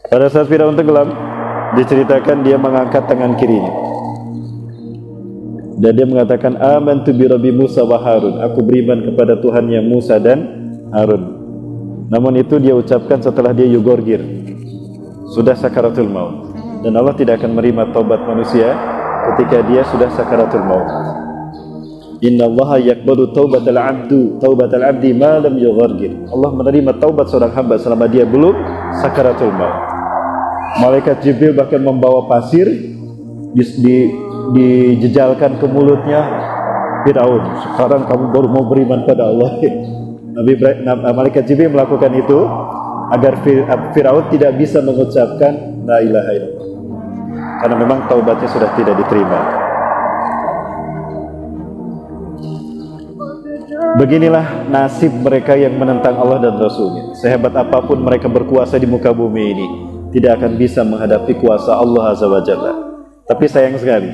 Pada saat Firaun tenggelam, diceritakan dia mengangkat tangan kirinya dan dia mengatakan, amantu bi rabbi Musa wa Harun, aku beriman kepada Tuhannya Musa dan Harun. Namun itu dia ucapkan setelah dia yugorgir, sudah sakaratul maut, dan Allah tidak akan menerima taubat manusia ketika dia sudah sakaratul maut. Inna Allah yaqbalu taubatal abdi ma lam yughargir. Allah menerima taubat seorang hamba selama dia belum sakaratul maut. Malaikat Jibril bahkan membawa pasir dijejalkan ke mulutnya Firaun. Sekarang kamu baru mau beriman pada Allah. Malaikat Jibril melakukan itu agar Firaun tidak bisa mengucapkan la ilaha illallah, karena memang taubatnya sudah tidak diterima. Beginilah nasib mereka yang menentang Allah dan Rasul-Nya. Sehebat apapun mereka berkuasa di muka bumi ini, tidak akan bisa menghadapi kuasa Allah Azza wa Jalla. Tapi sayang sekali,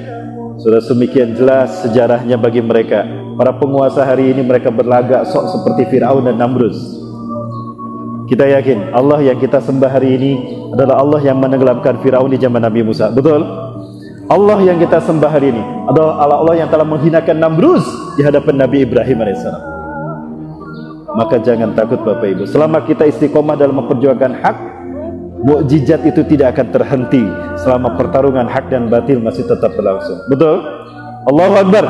sudah semikian jelas sejarahnya bagi mereka. Para penguasa hari ini mereka berlagak sok seperti Firaun dan Namrud. Kita yakin Allah yang kita sembah hari ini adalah Allah yang menenggelamkan Firaun di zaman Nabi Musa. Betul? Allah yang kita sembah hari ini adalah Allah yang telah menghinakan Namrud di hadapan Nabi Ibrahim AS. Maka jangan takut Bapak Ibu. Selama kita istiqomah dalam memperjuangkan hak, mukjizat itu tidak akan terhenti selama pertarungan hak dan batil masih tetap berlangsung. Betul? Allahu Akbar.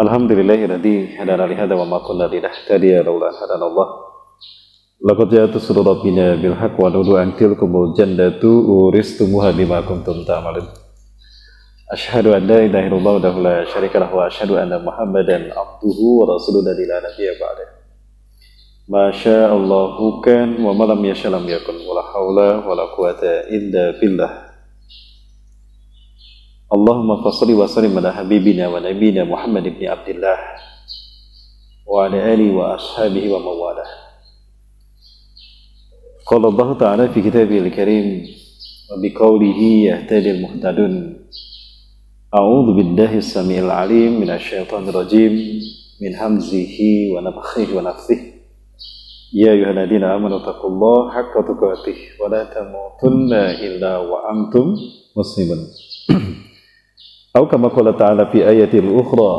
Alhamdulillahilladzi hadana li hadza wa ma kunna linahtadiya laula an hadana Allah. Laqad ja'at rusulu rabbina bil haqq wa nudu an tilkumul jannatu uristumuha bima kuntum ta'malun. Asyhadu an la ilaha illallah wahdahu la syarika lahu wa asyhadu anna Muhammadan abduhu wa rasuluhu la nabiyya ba'da. Ma syaa Allahu kan wa ma lam yasha lam yakun wa la haula wa la quwwata illa billah. Allahumma fassalli wa sallim ala habibina wa nabiyina Muhammad ibn Abdullah wa ala alihi wa ashabihi wa mawalah. Qala Allah Ta'ala fi kitabihil karim wa biqaulihi yahtadil muhtadun. A'udzu billahi as-sami'il 'alim minasy syaithanir rajim min hamzihi wa nafthihi wa nafthihi. Ya ayyuhalladzina amanu taqullaha haqqa tuqatih wa la tamutunna illa wa antum muslimun. Atau kama qala ta'ala fi ayatil ukhra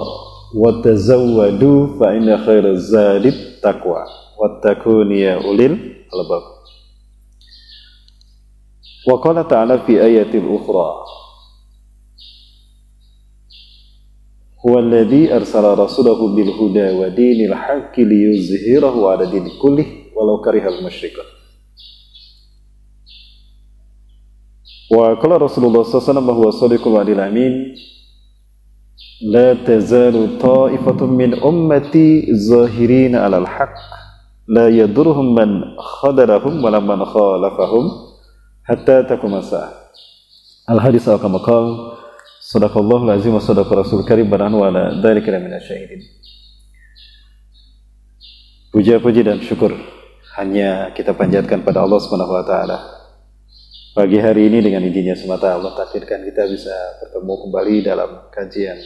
wa tazawwadu fa inna khairaz zadi taqwa wattaquni ya ulil albab. Wa qala ta'ala fi ayatil ukhra huwa alladhi arsala rasulahu bil huda wa dinil haqqi liyuzhirahu 'ala dini kullih walau karihal musyrikun. Wa qala Rasulullah sallallahu alaihi wasallam huwa shadiqul wa'dil amin la tazalu ta'ifatun min ummati zahirina 'alal haqq la yadurruhum man khadarahum wa man khalafahum hatta taquma sa'ah. Al-hadits kama qala sadaqallahul azim wa sadaqa rasul karim wa ala dzalika minasyahidin. Puja-puji dan syukur hanya kita panjatkan pada Allah Subhanahu wa taala. Pagi hari ini dengan izinnya semata Allah takdirkan kita bisa bertemu kembali dalam kajian.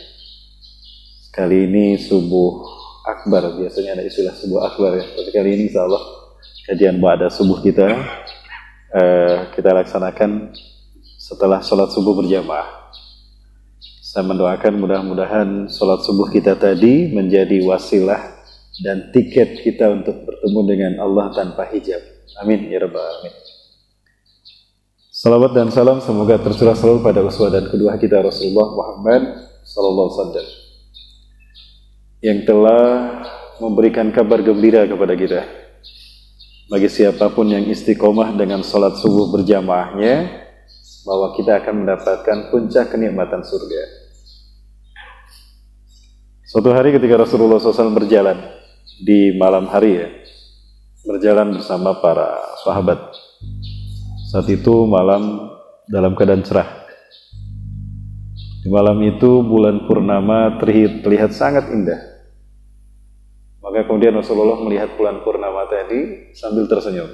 Kali ini subuh akbar, biasanya ada istilah subuh akbar ya. Tapi kali ini insyaallah kajian ba'da subuh kita laksanakan setelah sholat subuh berjamaah. Saya mendoakan mudah-mudahan sholat subuh kita tadi menjadi wasilah dan tiket kita untuk bertemu dengan Allah tanpa hijab. Amin ya rabbal alamin. Salawat dan salam semoga tercurah selalu pada uswah dan kedua kita Rasulullah Muhammad sallallahu alaihi wasallam yang telah memberikan kabar gembira kepada kita. Bagi siapapun yang istiqomah dengan sholat subuh berjamaahnya, bahwa kita akan mendapatkan puncak kenikmatan surga. Suatu hari ketika Rasulullah SAW berjalan di malam hari ya, berjalan bersama para sahabat. Saat itu malam dalam keadaan cerah. Di malam itu bulan purnama terlihat sangat indah. Maka kemudian Rasulullah melihat bulan purnama tadi sambil tersenyum.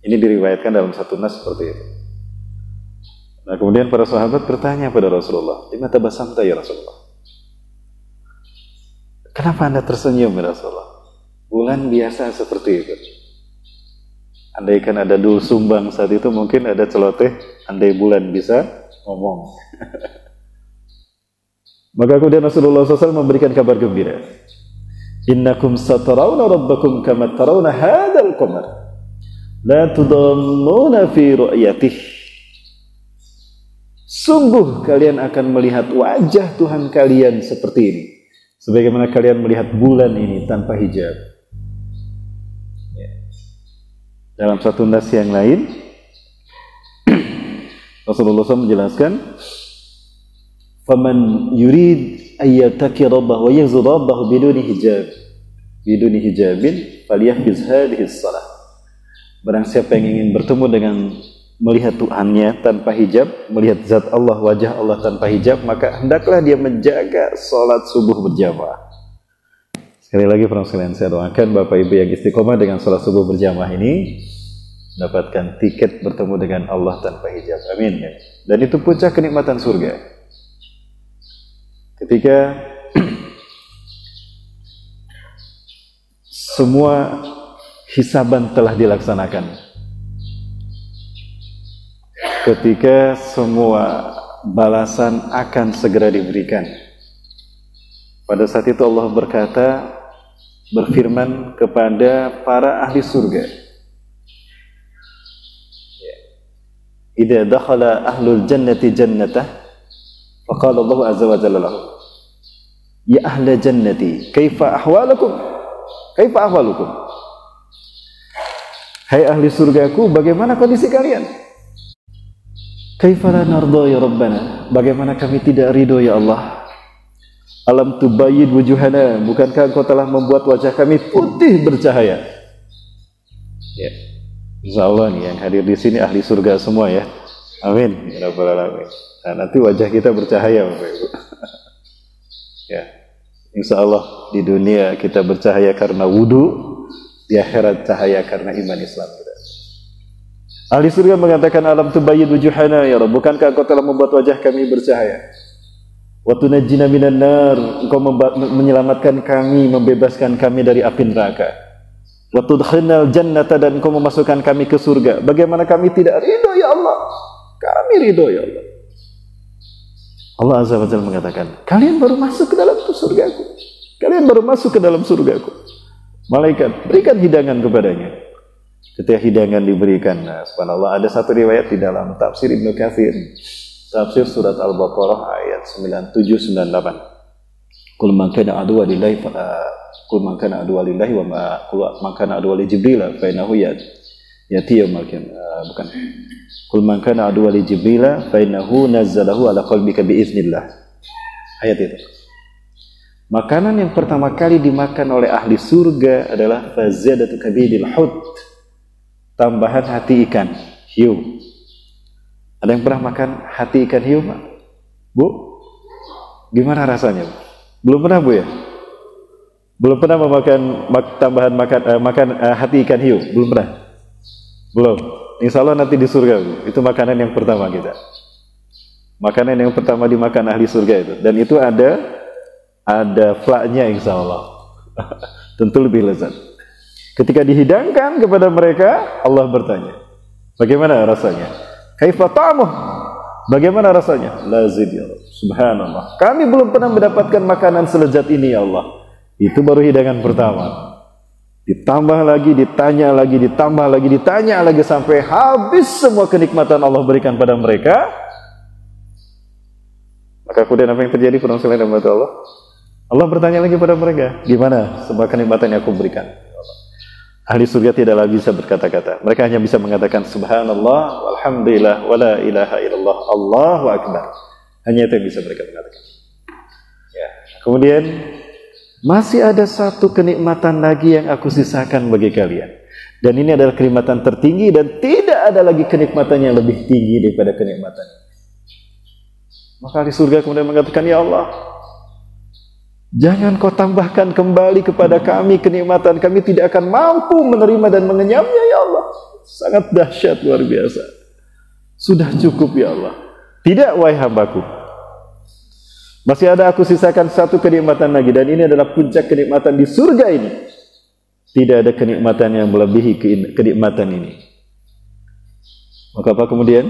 Ini diriwayatkan dalam satu nas seperti itu. Nah, kemudian para sahabat bertanya pada Rasulullah, "Lima tabasamta ya Rasulullah?" Kenapa Anda tersenyum ya Rasulullah? Bulan biasa seperti itu. Andaikan ada dul sumbang saat itu, mungkin ada celoteh, andai bulan bisa ngomong. Maka kemudian Rasulullah SAW memberikan kabar gembira. Innakum satarawna rabbakum kama tarawna hadzal qamar. La tudammuna fi ru'yatih. Sungguh kalian akan melihat wajah Tuhan kalian seperti ini, sebagaimana kalian melihat bulan ini tanpa hijab. Dalam satu nas yang lain, Rasulullah SAW menjelaskan, "Faman yurid ayyataki rabbahu wa yazur rabbahu biduni hijabin falyahfiz hadhihi shalah." Barang siapa yang ingin bertemu dengan melihat Tuhannya tanpa hijab, melihat zat Allah, wajah Allah tanpa hijab, maka hendaklah dia menjaga salat subuh berjamaah. Sekali lagi para sekalian, saya doakan Bapak Ibu yang istiqomah dengan salat subuh berjamaah ini mendapatkan tiket bertemu dengan Allah tanpa hijab. Amin. Dan itu puncak kenikmatan surga. Ketika semua hisaban telah dilaksanakan, ketika semua balasan akan segera diberikan, pada saat itu Allah berfirman kepada para ahli surga, "Idza dakhala ahlul jannati jannatah, faqala Allah azza wa jalla lahum, ya ahla jannati, kaifa ahwalukum? Kaifa ahwalukum?" Hai ahli surgaku, bagaimana kondisi kalian? Kaifa la narda ya Rabbana, bagaimana kami tidak ridho ya Allah? Alam tubayyid wujuhana, bukankah Engkau telah membuat wajah kami putih bercahaya? Ya. Insyaallah nih yang hadir di sini ahli surga semua ya. Amin ya rabbal alamin. Nah, nanti wajah kita bercahaya Bapak Ibu. Ya. Insyaallah di dunia kita bercahaya karena wudu, di akhirat cahaya karena iman Islam kita. Ahli surga mengatakan, alam tubayyid wujuhana ya Rabb, bukankah Engkau telah membuat wajah kami bercahaya? Wa tunajjina minan nar, Engkau menyelamatkan kami, membebaskan kami dari api neraka. Wa tudkhilnal jannata, dan Engkau memasukkan kami ke surga. Bagaimana kami tidak ridho ya Allah? Kami ridho ya Allah. Allah azza wa jalla mengatakan, kalian baru masuk ke dalam surgaku. Kalian baru masuk ke dalam surgaku. Malaikat berikan hidangan kepadanya. Ketika hidangan diberikan, nah, subhanallah, ada satu riwayat di dalam tafsir Ibnu Katsir, tafsir surat Al-Baqarah ayat 97-98. Qul man kana aduwwan lillahi qul man kana aduwwan lillahi wa man kana aduwwan li Jibril fa innahu yati yaumal qiyamah. Bukan. Qul man kana aduwwan li Jibril fa innahu nazzalahu ala qalbika bi iznillah. Ayat itu. Makanan yang pertama kali dimakan oleh ahli surga adalah fazadatu kabidil hut, tambahan hati ikan hiu. Ada yang pernah makan hati ikan hiu, Pak? Bu? Gimana rasanya? Belum pernah, Bu ya? Belum pernah memakan tambahan makan hati ikan hiu? Belum pernah? Belum. Insya Allah nanti di surga, Bu. Itu makanan yang pertama kita. Makanan yang pertama dimakan ahli surga itu. Dan itu ada flaknya insya Allah. Tentu lebih lezat. Ketika dihidangkan kepada mereka, Allah bertanya, bagaimana rasanya? Kaifa ta'amuh? Bagaimana rasanya? Lazid ya Allah. Subhanallah. Kami belum pernah mendapatkan makanan selezat ini ya Allah. Itu baru hidangan pertama. Ditambah lagi, ditanya lagi, ditambah lagi, ditanya lagi, sampai habis semua kenikmatan Allah berikan pada mereka. Maka kemudian apa yang terjadi? Kurang selain rahmat Allah. Allah bertanya lagi pada mereka, gimana semua kenikmatan yang aku berikan? Ahli surga tidaklah bisa berkata-kata. Mereka hanya bisa mengatakan subhanallah, walhamdulillah, wala ilaha illallah, Allahu akbar. Hanya itu yang bisa mereka mengatakan. Ya. Kemudian masih ada satu kenikmatan lagi yang aku sisakan bagi kalian. Dan ini adalah kenikmatan tertinggi, dan tidak ada lagi kenikmatan yang lebih tinggi daripada kenikmatan ini. Maka ahli surga kemudian mengatakan, ya Allah, jangan kau tambahkan kembali kepada kami kenikmatan, kami tidak akan mampu menerima dan mengenyamnya ya Allah. Sangat dahsyat, luar biasa. Sudah cukup ya Allah. Tidak, wahai hambaku. Masih ada aku sisakan satu kenikmatan lagi, dan ini adalah puncak kenikmatan di surga ini. Tidak ada kenikmatan yang melebihi kenikmatan ini. Maka apa kemudian?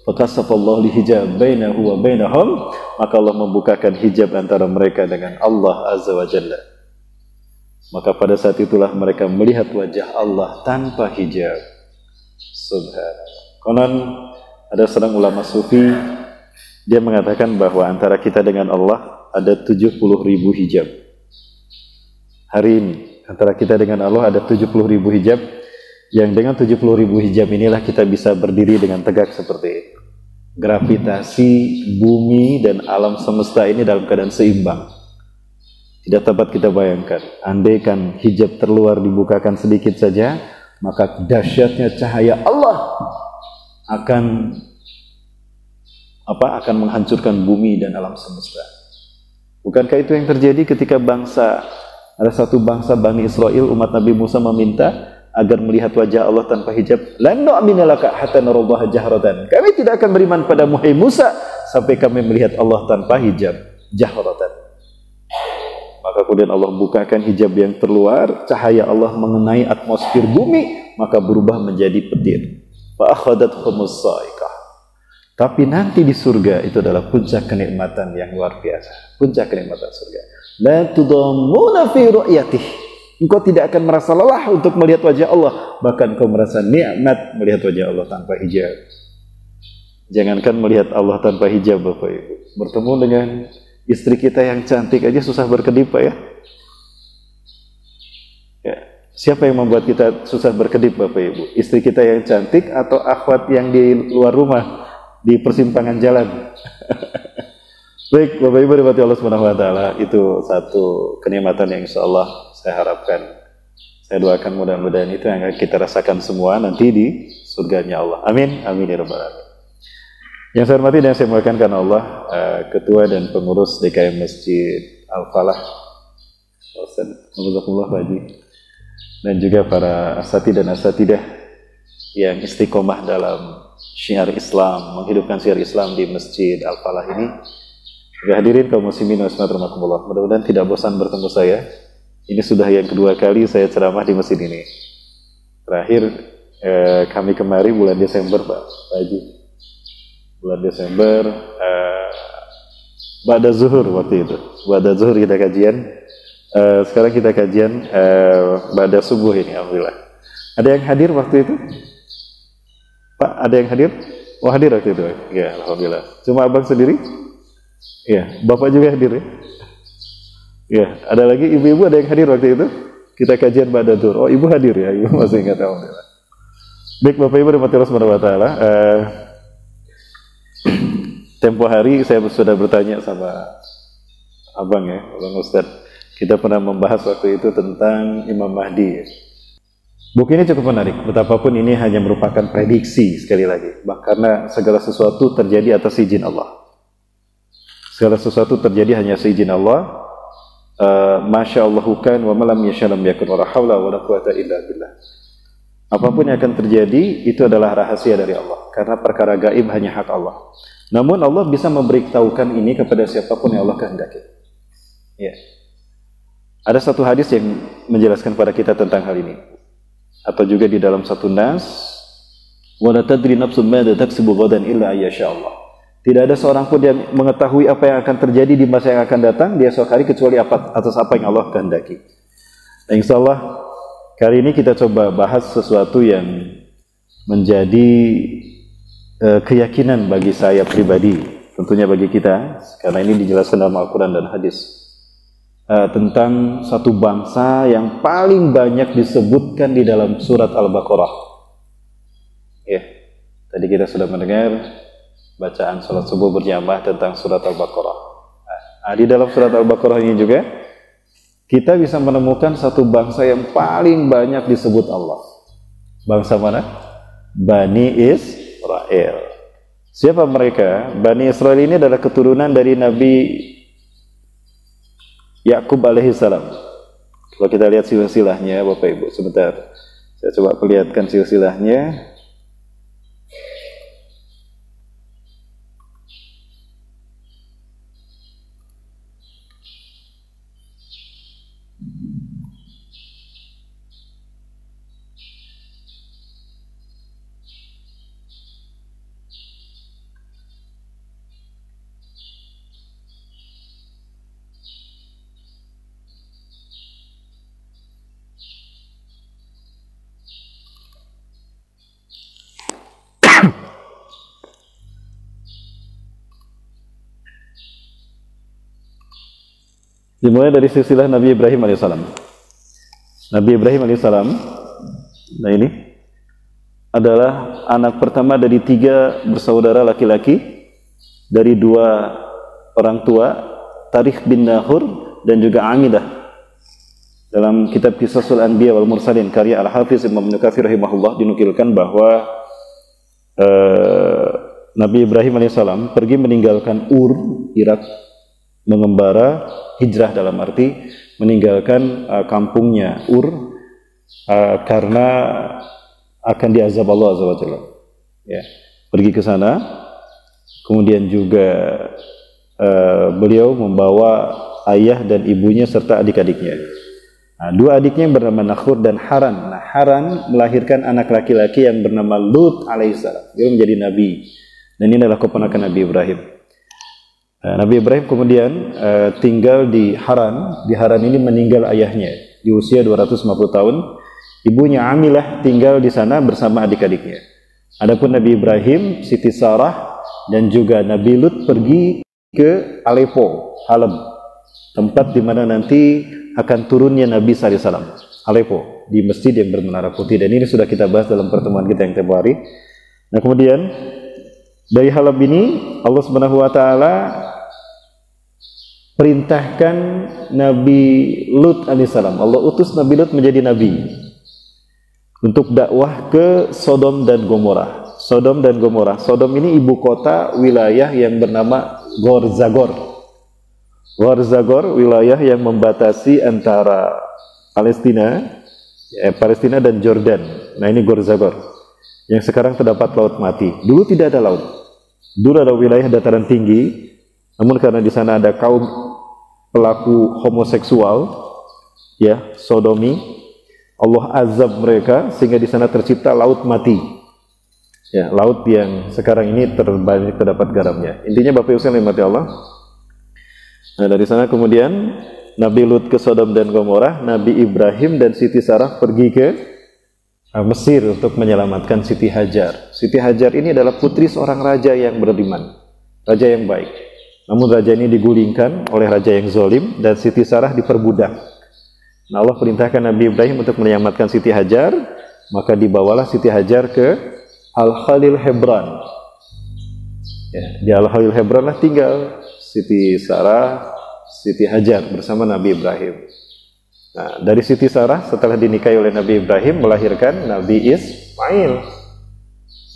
Fakasafallahu lihijab bainahu wa bainahum, maka Allah membukakan hijab antara mereka dengan Allah Azza wa Jalla. Maka pada saat itulah mereka melihat wajah Allah tanpa hijab. Subhanallah. Konon ada seorang ulama sufi, dia mengatakan bahwa antara kita dengan Allah ada 70.000 hijab. Hari ini antara kita dengan Allah ada 70.000 hijab, yang dengan 70.000 hijab inilah kita bisa berdiri dengan tegak seperti itu. Gravitasi bumi dan alam semesta ini dalam keadaan seimbang. Tidak dapat kita bayangkan. Andaikan hijab terluar dibukakan sedikit saja, maka dahsyatnya cahaya Allah akan menghancurkan bumi dan alam semesta. Bukankah itu yang terjadi ketika ada satu bangsa Bani Israel, umat Nabi Musa meminta agar melihat wajah Allah tanpa hijab. Lan nu'mina laka hatta narallaha jahratan. Kami tidak akan beriman padamu, hai Musa, sampai kami melihat Allah tanpa hijab, jahratan. Maka kemudian Allah bukakan hijab yang terluar, cahaya Allah mengenai atmosfer bumi, maka berubah menjadi petir. Fa akhadathhumus sa'iqah. Tapi nanti di surga itu adalah puncak kenikmatan yang luar biasa. Puncak kenikmatan surga. La tudammuna fi ru'yatih. Engkau tidak akan merasa lelah untuk melihat wajah Allah, bahkan engkau merasa nikmat melihat wajah Allah tanpa hijab. Jangankan melihat Allah tanpa hijab, Bapak Ibu, bertemu dengan istri kita yang cantik aja susah berkedip, Pak ya. Siapa yang membuat kita susah berkedip, Bapak Ibu? Istri kita yang cantik atau akhwat yang di luar rumah di persimpangan jalan? Baik, Bapak Ibu dirahmati Allah Subhanahu wa taala, itu satu kenikmatan yang insyaallah saya harapkan, saya doakan mudah-mudahan itu yang akan kita rasakan semua nanti di surganya Allah. Amin, amin ya rabbal alamin. Yang saya hormati dan saya muliakan karena Allah, Ketua dan Pengurus DKM Masjid Al-Falah, Ustaz Alhamdulillah Pak Haji, dan juga para asatidz dan asatidah yang istiqomah dalam syiar Islam, menghidupkan syiar Islam di Masjid Al-Falah ini. Juga hadirin kaum muslimin wa muslimat, mudah-mudahan tidak bosan bertemu saya. Ini sudah yang kedua kali saya ceramah di masjid ini. Terakhir kami kemari bulan Desember, Pak Haji. Bulan Desember, ba'da zuhur waktu itu. Ba'da zuhur kita kajian. Sekarang kita kajian ba'da subuh ini, alhamdulillah. Ada yang hadir waktu itu? Pak, ada yang hadir? Oh, hadir waktu itu. Ya, alhamdulillah. Cuma abang sendiri? Ya, bapak juga hadir ya? Ya, ada lagi ibu-ibu ada yang hadir waktu itu? Kita kajian ba'da zuhur. Oh, ibu hadir ya? Ibu masih ingat, alhamdulillah. Baik, Bapak Ibu dirahmati Allah Subhanahu wa taala. Tempo hari saya sudah bertanya sama abang ya, Abang Ustadz. Kita pernah membahas waktu itu tentang Imam Mahdi. Buku ini cukup menarik, betapapun ini hanya merupakan prediksi sekali lagi. Karena segala sesuatu terjadi atas izin Allah. Segala sesuatu terjadi hanya seizin Allah. Masya Allahu kan wa malam yashalam yakun wa la hawla wa la quwata illa billah. Apapun yang akan terjadi itu adalah rahasia dari Allah, karena perkara gaib hanya hak Allah. Namun Allah bisa memberitahukan ini kepada siapapun yang Allah kehendaki. Ya. Ada satu hadis yang menjelaskan pada kita tentang hal ini. Atau juga di dalam satu nas, wa la tadri nafsun ma taksibu ghadan illa ayyasha Allah. Tidak ada seorang pun yang mengetahui apa yang akan terjadi di masa yang akan datang di esok hari kecuali atas apa yang Allah kehendaki. Nah, insyaallah kali ini kita coba bahas sesuatu yang menjadi keyakinan bagi saya pribadi, tentunya bagi kita, karena ini dijelaskan dalam Al-Quran dan hadis, tentang satu bangsa yang paling banyak disebutkan di dalam surat Al-Baqarah. Ya, tadi kita sudah mendengar bacaan salat subuh berjamaah tentang surat Al-Baqarah. Di dalam surat Al-Baqarah ini juga kita bisa menemukan satu bangsa yang paling banyak disebut Allah. Bangsa mana? Bani Israel. Siapa mereka? Bani Israel ini adalah keturunan dari Nabi Yakub alaihissalam. Kalau kita lihat silsilahnya, Bapak Ibu, sebentar. Saya coba perlihatkan silsilahnya. Dimulai dari silsilah Nabi Ibrahim alaihissalam. Nabi Ibrahim alaihissalam, nah ini adalah anak pertama dari 3 bersaudara laki-laki dari 2 orang tua, Tarikh bin Nahur dan juga Amidah. Dalam kitab Qisasul Anbiya wal Mursalin karya Al-Hafiz Imam Ibnu Katsir rahimahullah dinukilkan bahwa Nabi Ibrahim alaihissalam pergi meninggalkan Ur, Irak, mengembara, hijrah dalam arti meninggalkan kampungnya Ur karena akan diazab Allah Azza wa Jalla. Ya, pergi ke sana. Kemudian juga beliau membawa ayah dan ibunya serta adik-adiknya. Nah, 2 adiknya yang bernama Nakhur dan Haran. Nah, Haran melahirkan anak laki-laki yang bernama Lut alaihissalam. Dia menjadi nabi. Dan ini adalah keponakan Nabi Ibrahim. Nabi Ibrahim kemudian tinggal di Haran. Di Haran ini meninggal ayahnya di usia 250 tahun. Ibunya Amilah tinggal di sana bersama adik-adiknya. Adapun Nabi Ibrahim, Siti Sarah dan juga Nabi Lut pergi ke Aleppo, Halab, tempat di mana nanti akan turunnya Nabi sallallahu alaihi wasallam. Aleppo, di masjid yang bermenara putih, dan ini sudah kita bahas dalam pertemuan kita yang tempoh hari. Nah, kemudian dari Halab ini Allah Subhanahu wa taala perintahkan Nabi Lut alaihissalam. Allah utus Nabi Lut menjadi nabi untuk dakwah ke Sodom dan Gomora. Sodom dan Gomora. Sodom ini ibu kota wilayah yang bernama Gorzagor. Gorzagor, wilayah yang membatasi antara Palestina dan Jordan. Nah, ini Gorzagor yang sekarang terdapat laut mati. Dulu tidak ada laut. Dulu ada wilayah dataran tinggi, namun karena di sana ada kaum pelaku homoseksual, ya, sodomi, Allah azab mereka sehingga di sana tercipta laut mati. Ya, laut yang sekarang ini terbanyak terdapat garamnya. Intinya Bapak Ibu sekalian mati Allah. Nah, dari sana kemudian Nabi Lut ke Sodom dan Gomorrah, Nabi Ibrahim dan Siti Sarah pergi ke Mesir untuk menyelamatkan Siti Hajar. Siti Hajar ini adalah putri seorang raja yang beriman, raja yang baik. Namun raja ini digulingkan oleh raja yang zalim dan Siti Sarah diperbudak. Nah, Allah perintahkan Nabi Ibrahim untuk menyelamatkan Siti Hajar, maka dibawalah Siti Hajar ke Al-Khalil Hebron. Ya, di Al-Khalil Hebron lah tinggal Siti Sarah, Siti Hajar bersama Nabi Ibrahim. Nah, dari Siti Sarah setelah dinikahi oleh Nabi Ibrahim melahirkan Nabi Ismail.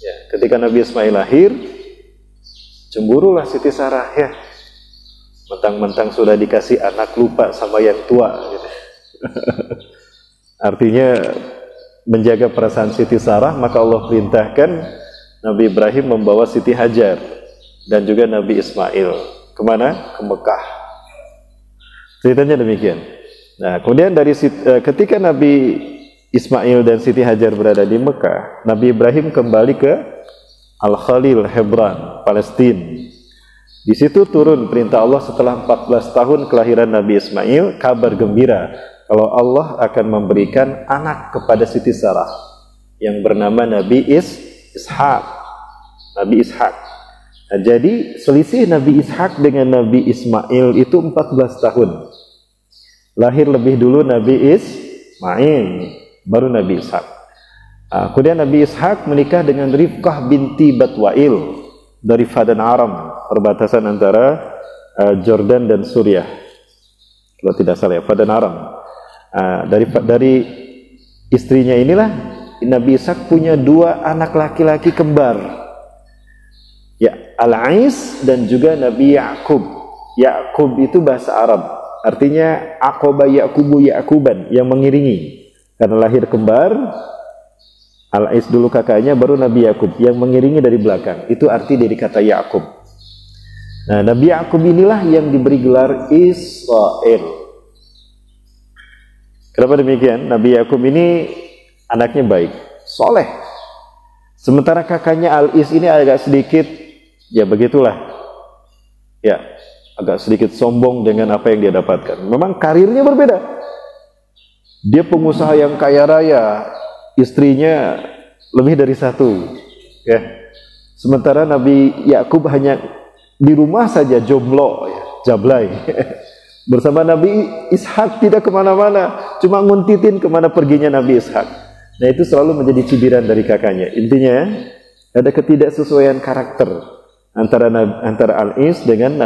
Ya, ketika Nabi Ismail lahir, cemburulah Siti Sarah, ya. Mentang-mentang sudah dikasih anak lupa sama yang tua gitu. Artinya menjaga perasaan Siti Sarah, maka Allah perintahkan Nabi Ibrahim membawa Siti Hajar dan juga Nabi Ismail. Kemana? Ke Mekah. Ceritanya demikian. Nah, kemudian ketika Nabi Ismail dan Siti Hajar berada di Mekah, Nabi Ibrahim kembali ke Al-Khalil Hebron, Palestina. Di situ turun perintah Allah setelah 14 tahun kelahiran Nabi Ismail, kabar gembira kalau Allah akan memberikan anak kepada Siti Sarah yang bernama Nabi Ishak. Nabi Ishak. Nah, jadi selisih Nabi Ishak dengan Nabi Ismail itu 14 tahun. Lahir lebih dulu Nabi Ismail, baru Nabi Ishak. Nah, kemudian Nabi Ishak menikah dengan Rifqah binti Batwail dari Fadan Aram, perbatasan antara Jordan dan Suriah. Kalau tidak salah ya, Fadan Aram. Dari istrinya inilah Nabi Ishak punya 2 anak laki-laki kembar. Ya, Al-Ais dan juga Nabi Ya'qub. Ya'qub itu bahasa Arab, artinya Aqaba Ya'qubu Ya'quban, yang mengiringi. Karena lahir kembar, Al-Ais dulu kakaknya, baru Nabi Ya'qub yang mengiringi dari belakang. Itu arti dari kata Ya'qub. Nah, Nabi Ya'qub inilah yang diberi gelar Israel. Kenapa demikian? Nabi Ya'qub ini anaknya baik, soleh. Sementara kakaknya Al-Is ini agak sedikit, ya begitulah, ya agak sedikit sombong dengan apa yang dia dapatkan. Memang karirnya berbeda. Dia pengusaha yang kaya raya, istrinya lebih dari 1, ya. Sementara Nabi Ya'qub hanya di rumah saja jomblo, ya, jablay. Bersama Nabi Ishak tidak kemana-mana, cuma nguntitin kemana perginya Nabi Ishak. Nah itu selalu menjadi cibiran dari kakaknya. Intinya ada ketidaksesuaian karakter antara Al-Is dengan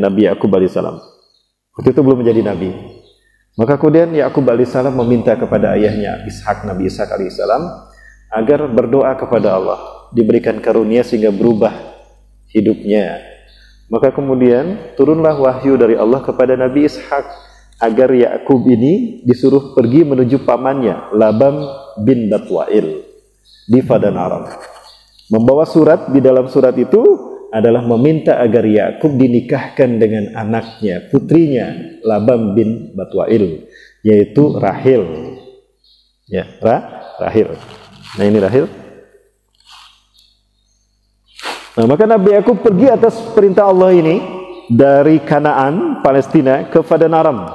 Nabi Yakub alaihissalam. Waktu itu belum menjadi nabi. Maka kemudian Yakub alaihissalam meminta kepada ayahnya Nabi Ishak alaihissalam agar berdoa kepada Allah, diberikan karunia sehingga berubah hidupnya. Maka kemudian turunlah wahyu dari Allah kepada Nabi Ishak agar Yakub ini disuruh pergi menuju pamannya Labam bin Batwail di Padan Aram. Membawa surat, di dalam surat itu adalah meminta agar Yakub dinikahkan dengan anaknya, putrinya Labam bin Batwail, yaitu Rahil. Ya, Rahil. Nah ini Rahil. Nah, maka Nabi Yakub pergi atas perintah Allah ini dari Kanaan, Palestina ke Padan Aram.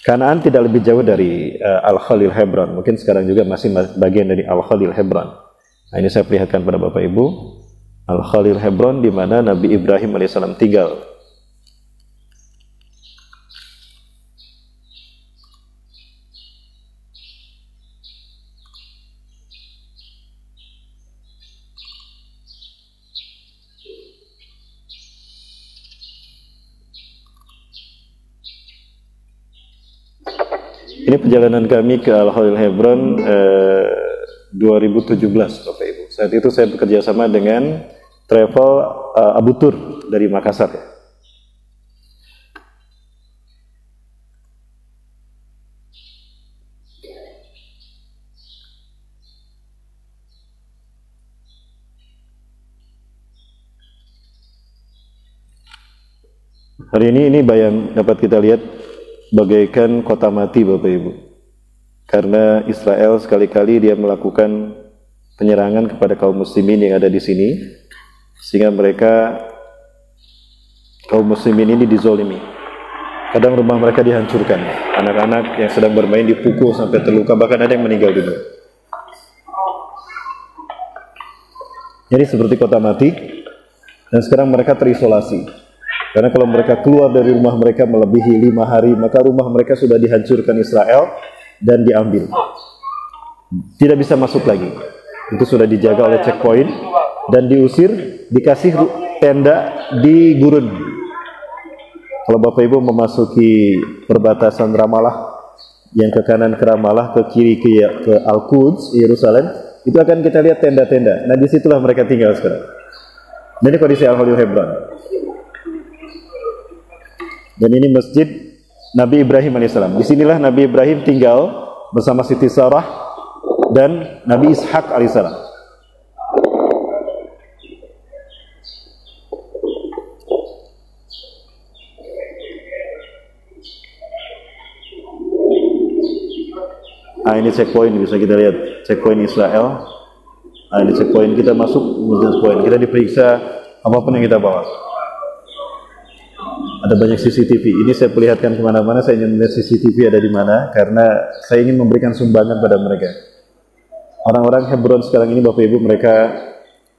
Kanaan tidak lebih jauh dari Al-Khalil Hebron. Mungkin sekarang juga masih bagian dari Al-Khalil Hebron. Nah, ini saya perlihatkan pada Bapak Ibu. Al-Khalil Hebron di mana Nabi Ibrahim alaihissalam tinggal. Ini perjalanan kami ke Al-Khalil Hebron 2017 Bapak Ibu. Saat itu saya bekerja sama dengan travel Abu Tur dari Makassar. Hari ini bayang dapat kita lihat bagaikan kota mati Bapak Ibu, karena Israel sekali-kali dia melakukan penyerangan kepada kaum muslimin yang ada di sini, sehingga kaum muslimin ini dizolimi. Kadang rumah mereka dihancurkan, anak-anak yang sedang bermain dipukul sampai terluka, bahkan ada yang meninggal dunia. Jadi seperti kota mati, dan sekarang mereka terisolasi. Karena kalau mereka keluar dari rumah mereka melebihi 5 hari, maka rumah mereka sudah dihancurkan Israel dan diambil. Tidak bisa masuk lagi. Itu sudah dijaga oleh checkpoint dan diusir, dikasih tenda di gurun. Kalau Bapak Ibu memasuki perbatasan Ramallah, yang ke kanan ke Ramallah, ke kiri ke Al-Quds, Yerusalem, itu akan kita lihat tenda-tenda. Nah disitulah mereka tinggal sekarang. Ini kondisi Al-Khalil Hebron. Dan ini masjid Nabi Ibrahim alaihissalam. Disinilah Nabi Ibrahim tinggal bersama Siti Sarah dan Nabi Ishak alaihissalam. Nah ini checkpoint, bisa kita lihat checkpoint Israel. Nah ini checkpoint, kita masuk checkpoint, kita diperiksa apapun yang kita bawa. Ada banyak CCTV. Ini saya perlihatkan kemana-mana. Saya ingin melihat CCTV ada di mana, karena saya ingin memberikan sumbangan pada mereka. Orang-orang Hebron sekarang ini Bapak Ibu, mereka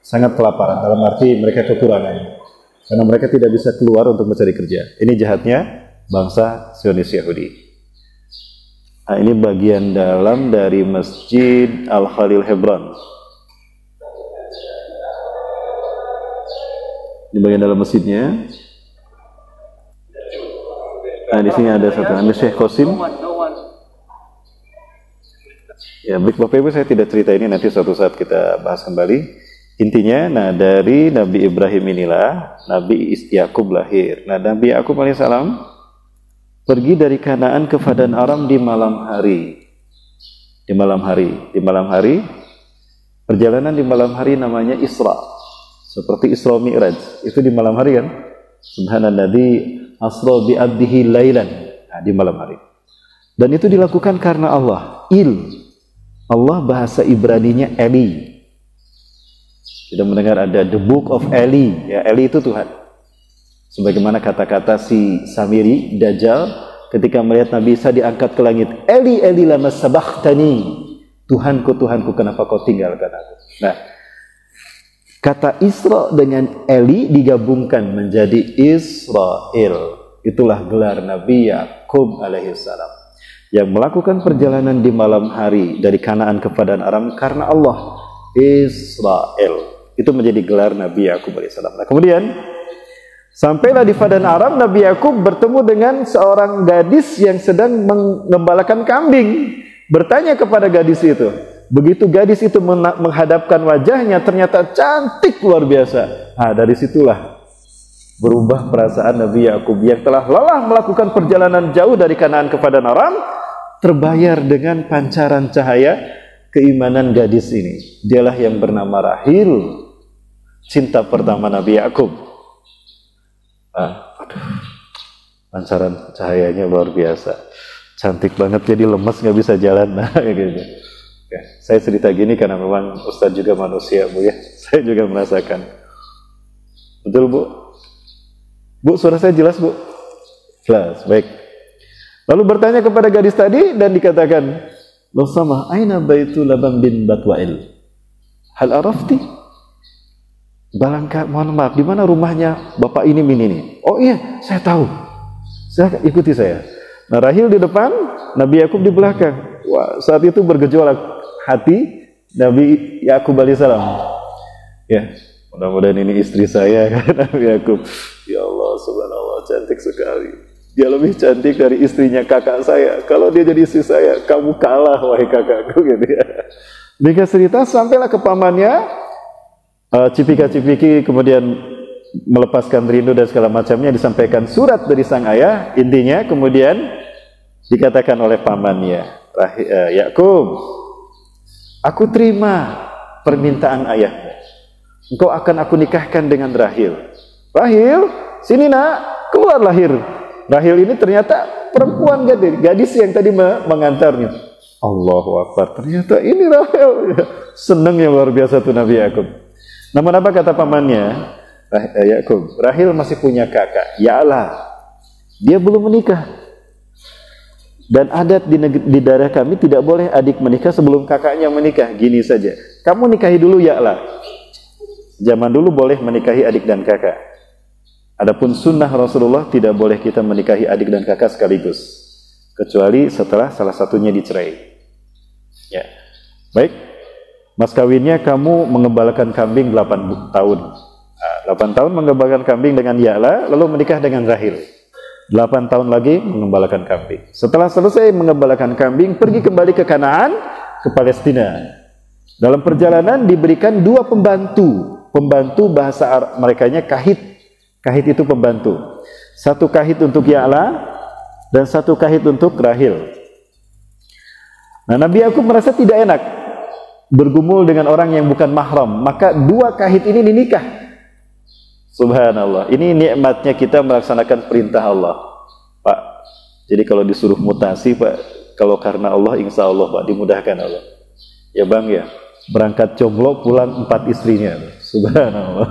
sangat kelaparan. Dalam arti mereka kekurangan, karena mereka tidak bisa keluar untuk mencari kerja. Ini jahatnya bangsa Zionis Yahudi. Nah ini bagian dalam dari Masjid Al-Khalil Hebron. Ini bagian dalam masjidnya. Nah, di sini ada satu, ini Syekh Qasim. Ya, baik Bapak Ibu, saya tidak cerita ini, nanti suatu saat kita bahas kembali. Intinya, nah dari Nabi Ibrahim inilah Nabi Yakub lahir. Nah, Nabi Yakub alaihissalam pergi dari Kanaan ke Padan Aram di malam hari. Di malam hari, perjalanan di malam hari namanya Isra. Seperti Isra Mi'raj, itu di malam hari kan? Subhanalladzi asra bi abdihi lailan, nah, di malam hari. Dan itu dilakukan karena Allah. Allah bahasa Ibraninya Eli. Kita mendengar ada the book of Eli. Ya, Eli itu Tuhan. Sebagaimana kata-kata si Samiri Dajjal ketika melihat Nabi Isa diangkat ke langit, Eli Eli lama sabakhtani, Tuhanku Tuhanku kenapa kau tinggalkan aku. Nah, kata Isra dengan Eli digabungkan menjadi Israel. Itulah gelar Nabi Yakub alaihissalam yang melakukan perjalanan di malam hari dari Kanaan ke Padan Aram karena Allah. Israel itu menjadi gelar Nabi Yakub alaihissalam. Nah, kemudian sampailah di Padan Aram, Nabi Yakub bertemu dengan seorang gadis yang sedang mengembalakan kambing. Bertanya kepada gadis itu. Begitu gadis itu menghadapkan wajahnya, ternyata cantik luar biasa. Nah, dari situlah berubah perasaan Nabi Yakub yang telah lelah melakukan perjalanan jauh dari Kanaan ke Padan Aram, terbayar dengan pancaran cahaya keimanan gadis ini. Dialah yang bernama Rahil, cinta pertama Nabi Yakub. Pancaran cahayanya luar biasa, cantik banget, jadi lemas nggak bisa jalan. Nah, gitu. Ya, saya cerita gini karena memang Ustadz juga manusia, Bu ya. Saya juga merasakan. Betul, Bu? Bu, suara saya jelas, Bu? Jelas, baik. Lalu bertanya kepada gadis tadi dan dikatakan, "Loh sama, aina baitu Laban bin Batwail? Hal arafti?" Balangka, mohon maaf, di mana rumahnya bapak ini ini? Oh iya, saya tahu. Saya ikuti saya. Nah, Rahil di depan, Nabi Yakub di belakang. Wah, saat itu bergejolak hati Nabi Yakub alaihissalam. Ya, mudah-mudahan ini istri saya, Nabi Yakub. Ya Allah, subhanallah, cantik sekali. Dia lebih cantik dari istrinya kakak saya. Kalau dia jadi istri saya, kamu kalah, wahai kakakku, gitu ya. Mereka cerita, sampailah ke pamannya, cipika-cipiki, kemudian melepaskan rindu dan segala macamnya, disampaikan surat dari sang ayah. Intinya kemudian dikatakan oleh pamannya, Yakub, aku terima permintaan ayahmu. Engkau akan aku nikahkan dengan Rahil. Rahil, sini nak, keluar lahir. Rahil ini ternyata perempuan gadis yang tadi mengantarnya. Allahu Akbar, ternyata ini Rahil. Senang yang luar biasa tuh Nabi Yakub. Namun apa kata pamannya? Yakub, Rahil masih punya kakak, Ya'la. Dia belum menikah. Dan adat di daerah kami tidak boleh adik menikah sebelum kakaknya menikah. Gini saja, kamu nikahi dulu Ya'la. Zaman dulu boleh menikahi adik dan kakak. Adapun sunnah Rasulullah tidak boleh kita menikahi adik dan kakak sekaligus, kecuali setelah salah satunya dicerai. Ya, baik. Mas kawinnya kamu mengembalakan kambing 8 tahun. 8 tahun mengembalakan kambing dengan Ya'la, lalu menikah dengan Rahil. 8 tahun lagi mengembalakan kambing. Setelah selesai mengembalakan kambing, pergi kembali ke Kanaan, ke Palestina. Dalam perjalanan diberikan 2 pembantu. Pembantu bahasa Arab merekanya kahit. Kahit itu pembantu. 1 kahit untuk Ya'la dan 1 kahit untuk Rahil. Nah, Nabi Yakub merasa tidak enak bergumul dengan orang yang bukan mahram, maka 2 kahit ini dinikah. Subhanallah, ini nikmatnya kita melaksanakan perintah Allah, Pak. Jadi kalau disuruh mutasi, Pak, kalau karena Allah, insya Allah, Pak, dimudahkan Allah. Ya Bang ya, berangkat jomblo pulang 4 istrinya. Subhanallah.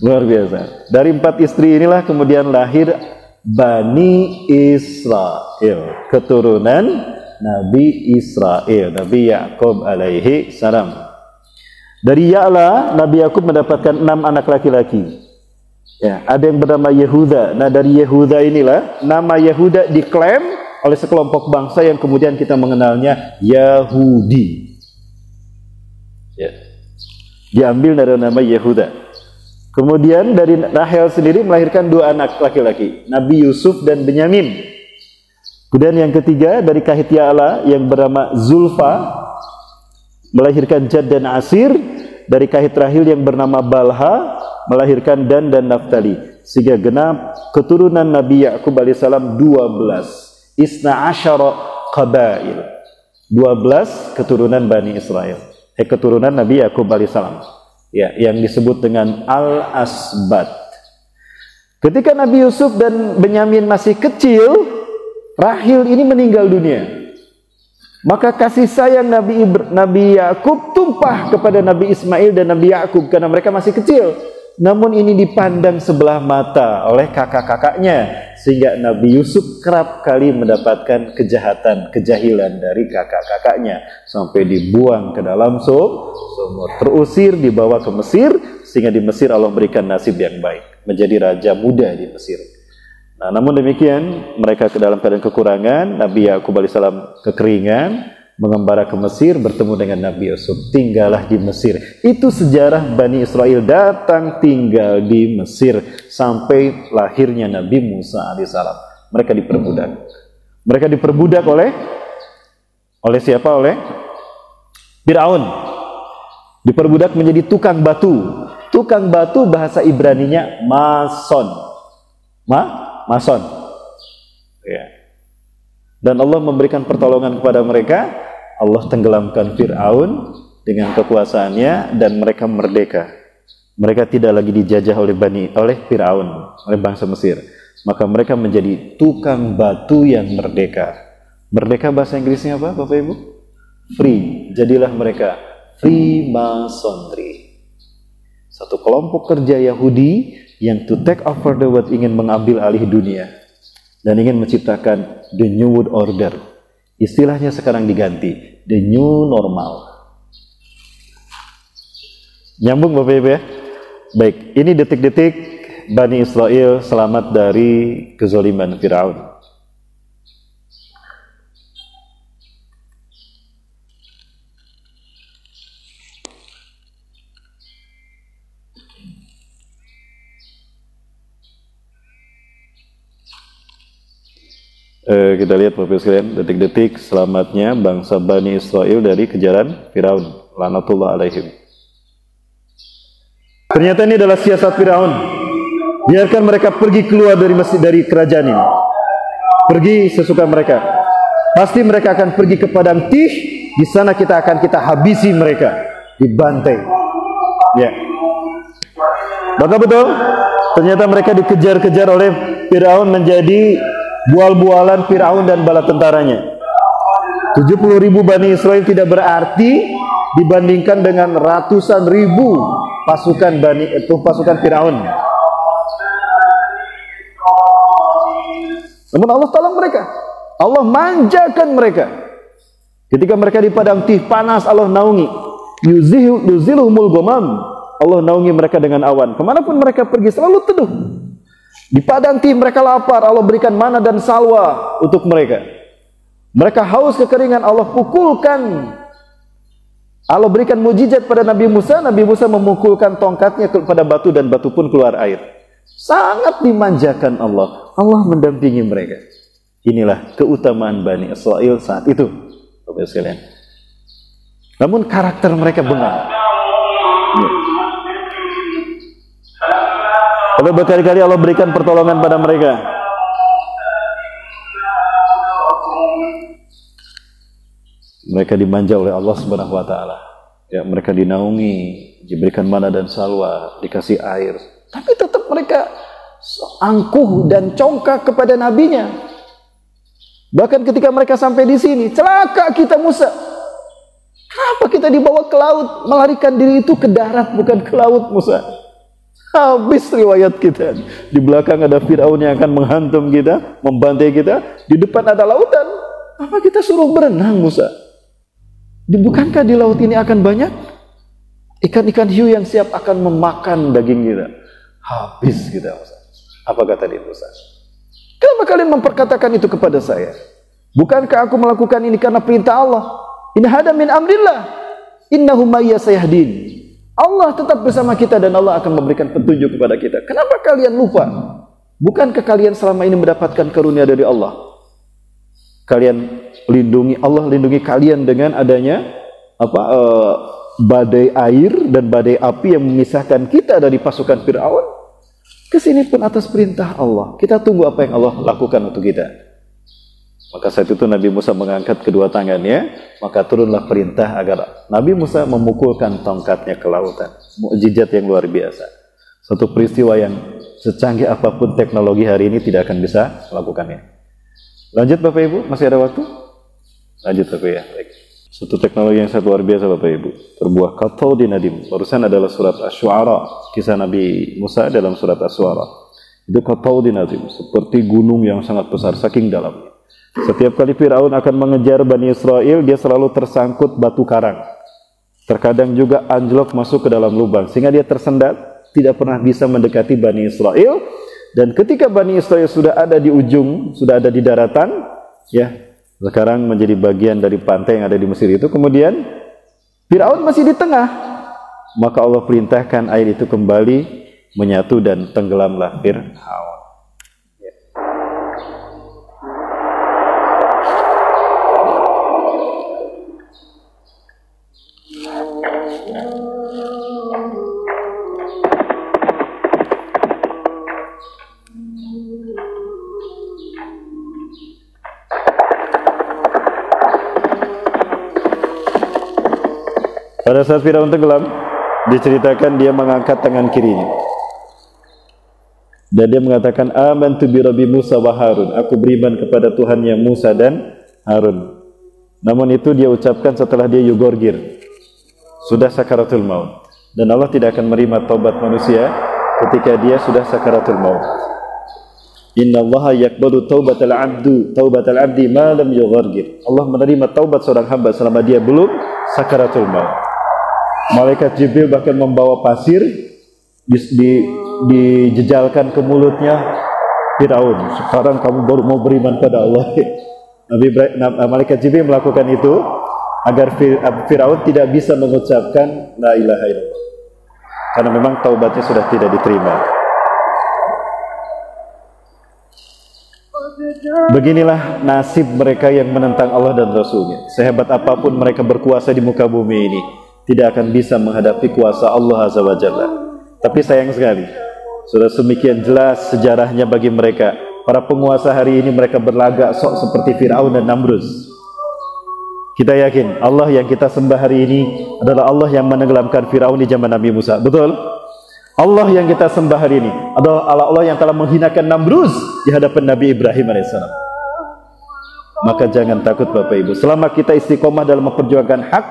Luar biasa. Dari 4 istri inilah kemudian lahir Bani Israel, keturunan Nabi Israel, Nabi Yakub alaihi salam. Dari Ya'la, Nabi Yakub mendapatkan 6 anak laki-laki. Ya, ada yang bernama Yehuda. Nah, dari Yehuda inilah nama Yehuda diklaim oleh sekelompok bangsa yang kemudian kita mengenalnya Yahudi. Ya. Diambil dari nama Yehuda. Kemudian dari Rahel sendiri melahirkan 2 anak laki-laki, Nabi Yusuf dan Benyamin. Kemudian yang ketiga dari kahit Ya'la yang bernama Zulfa, melahirkan Jad dan Asir. Dari kahit Rahil yang bernama Balha, melahirkan Dan dan Naftali. Sehingga genap keturunan Nabi Yakub alaihissalam 12. Isna asyara qabail. 12 keturunan Bani Israel. Keturunan Nabi Yakub alaihissalam. Ya, yang disebut dengan Al-Asbat. Ketika Nabi Yusuf dan Benyamin masih kecil, Rahil ini meninggal dunia. Maka kasih sayang Nabi Yakub tumpah kepada Nabi Ismail dan Nabi Yakub karena mereka masih kecil. Namun ini dipandang sebelah mata oleh kakak-kakaknya, sehingga Nabi Yusuf kerap kali mendapatkan kejahatan, kejahilan dari kakak-kakaknya, sampai dibuang ke dalam sumur, terusir, dibawa ke Mesir, sehingga di Mesir Allah berikan nasib yang baik, menjadi raja muda di Mesir. Nah, namun demikian mereka ke dalam keadaan kekurangan. Nabi Yakub alaihissalam kekeringan, mengembara ke Mesir, bertemu dengan Nabi Yusuf, tinggallah di Mesir. Itu sejarah Bani Israel datang tinggal di Mesir sampai lahirnya Nabi Musa alaihissalam. Mereka diperbudak. Mereka diperbudak oleh siapa? Oleh Fir'aun. Diperbudak menjadi tukang batu. Tukang batu bahasa Ibraninya mason. Mason. Ya. Dan Allah memberikan pertolongan kepada mereka. Allah tenggelamkan Fir'aun dengan kekuasaannya dan mereka merdeka. Mereka tidak lagi dijajah oleh Fir'aun, oleh bangsa Mesir. Maka mereka menjadi tukang batu yang merdeka. Merdeka bahasa Inggrisnya apa, Bapak Ibu? Free. Jadilah mereka Freemasonry. Satu kelompok kerja Yahudi yang to take over the world, ingin mengambil alih dunia dan ingin menciptakan the new world order. Istilahnya sekarang diganti the new normal. Nyambung Bapak Ibu ya? Baik, ini detik-detik Bani Israel selamat dari kezaliman Fir'aun. Kita lihat Bapak sekalian, detik-detik selamatnya bangsa Bani Israel dari kejaran Firaun, laknatullah alaihim. Ternyata ini adalah siasat Firaun. Biarkan mereka pergi keluar dari kerajaan ini. Pergi sesuka mereka. Pasti mereka akan pergi ke padang Tih. Di sana kita habisi mereka, dibantai. Ya. Betul. Ternyata mereka dikejar-kejar oleh Firaun menjadi bual-bualan Fir'aun dan bala tentaranya. 70.000 Bani Israel tidak berarti dibandingkan dengan ratusan ribu pasukan Fir'aun. Namun Allah tolong mereka. Allah manjakan mereka. Ketika mereka di padang Tih panas, Allah naungi. Yuziluhumul ghamam. Allah naungi mereka dengan awan. Kemanapun mereka pergi selalu teduh. Di padang Tih mereka lapar, Allah berikan mana dan salwa untuk mereka. Mereka haus kekeringan, Allah pukulkan. Allah berikan mujizat pada Nabi Musa memukulkan tongkatnya kepada batu dan batu pun keluar air. Sangat dimanjakan Allah. Allah mendampingi mereka. Inilah keutamaan Bani Israel saat itu, Bapak sekalian. Namun karakter mereka bengal. Tapi berkali-kali Allah berikan pertolongan pada mereka. Mereka dimanja oleh Allah Subhanahu wa taala. Ya, mereka dinaungi, diberikan mana dan salwa, dikasih air. Tapi tetap mereka angkuh dan congkak kepada nabinya. Bahkan ketika mereka sampai di sini, celaka kita Musa. Kenapa kita dibawa ke laut? Melarikan diri itu ke darat, bukan ke laut Musa. Habis riwayat kita. Di belakang ada Fir'aun yang akan menghantam kita, membantai kita. Di depan ada lautan. Apa kita suruh berenang Musa? Bukankah di laut ini akan banyak ikan-ikan hiu yang siap akan memakan daging kita? Habis kita Musa. Apa kata dia Musa? Kenapa kalian memperkatakan itu kepada saya? Bukankah aku melakukan ini karena perintah Allah? In hada min amrillah. Innahu may yahdin. Allah tetap bersama kita dan Allah akan memberikan petunjuk kepada kita. Kenapa kalian lupa? Bukankah kalian selama ini mendapatkan karunia dari Allah? Allah lindungi kalian dengan adanya badai air dan badai api yang memisahkan kita dari pasukan Fir'aun. Kesini pun atas perintah Allah. Kita tunggu apa yang Allah lakukan untuk kita. Maka saat itu Nabi Musa mengangkat kedua tangannya, maka turunlah perintah agar Nabi Musa memukulkan tongkatnya ke lautan. Mukjizat yang luar biasa. Satu peristiwa yang secanggih apapun teknologi hari ini tidak akan bisa melakukannya. Lanjut Bapak Ibu, masih ada waktu? Lanjut Bapak ya. Baik. Suatu teknologi yang sangat luar biasa Bapak Ibu. Terbuah Qataudi Nadim. Barusan adalah surat Asy-Syu'ara, kisah Nabi Musa dalam surat Asy-Syu'ara. Itu Qataudi Nadim, seperti gunung yang sangat besar saking dalamnya. Setiap kali Fir'aun akan mengejar Bani Israel, dia selalu tersangkut batu karang. Terkadang juga anjlok masuk ke dalam lubang, sehingga dia tersendat, tidak pernah bisa mendekati Bani Israel. Dan ketika Bani Israel sudah ada di ujung, sudah ada di daratan, ya, sekarang menjadi bagian dari pantai yang ada di Mesir itu, kemudian Firaun masih di tengah. Maka Allah perintahkan air itu kembali menyatu dan tenggelamlah Firaun. Ya. Pada saat Firaun tenggelam, diceritakan dia mengangkat tangan kirinya dan dia mengatakan, amantu bi rabbi Musa wa Harun, aku beriman kepada Tuhannya Musa dan Harun. Namun itu dia ucapkan setelah dia yugorgir, sudah sakaratul maut, dan Allah tidak akan menerima taubat manusia ketika dia sudah sakaratul maut. Inna Allah yaqbalu taubatal abdi ma lam yughargir. Allah menerima taubat seorang hamba selama dia belum sakaratul maut. Malaikat Jibril bahkan membawa pasir dijejalkan ke mulutnya Firaun. Sekarang kamu baru mau beriman pada Allah. Malaikat Jibril melakukan itu agar Firaun tidak bisa mengucapkan la ilaha illallah, karena memang taubatnya sudah tidak diterima. Beginilah nasib mereka yang menentang Allah dan Rasulnya. Sehebat apapun mereka berkuasa di muka bumi ini, tidak akan bisa menghadapi kuasa Allah Azza wa Jalla. Tapi sayang sekali, sudah semikian jelas sejarahnya bagi mereka. Para penguasa hari ini mereka berlagak sok seperti Firaun dan Namrud. Kita yakin Allah yang kita sembah hari ini adalah Allah yang menenggelamkan Firaun di zaman Nabi Musa. Betul? Allah yang kita sembah hari ini adalah Allah yang telah menghinakan Namrud di hadapan Nabi Ibrahim AS. Maka jangan takut Bapak Ibu. Selama kita istiqomah dalam memperjuangkan hak,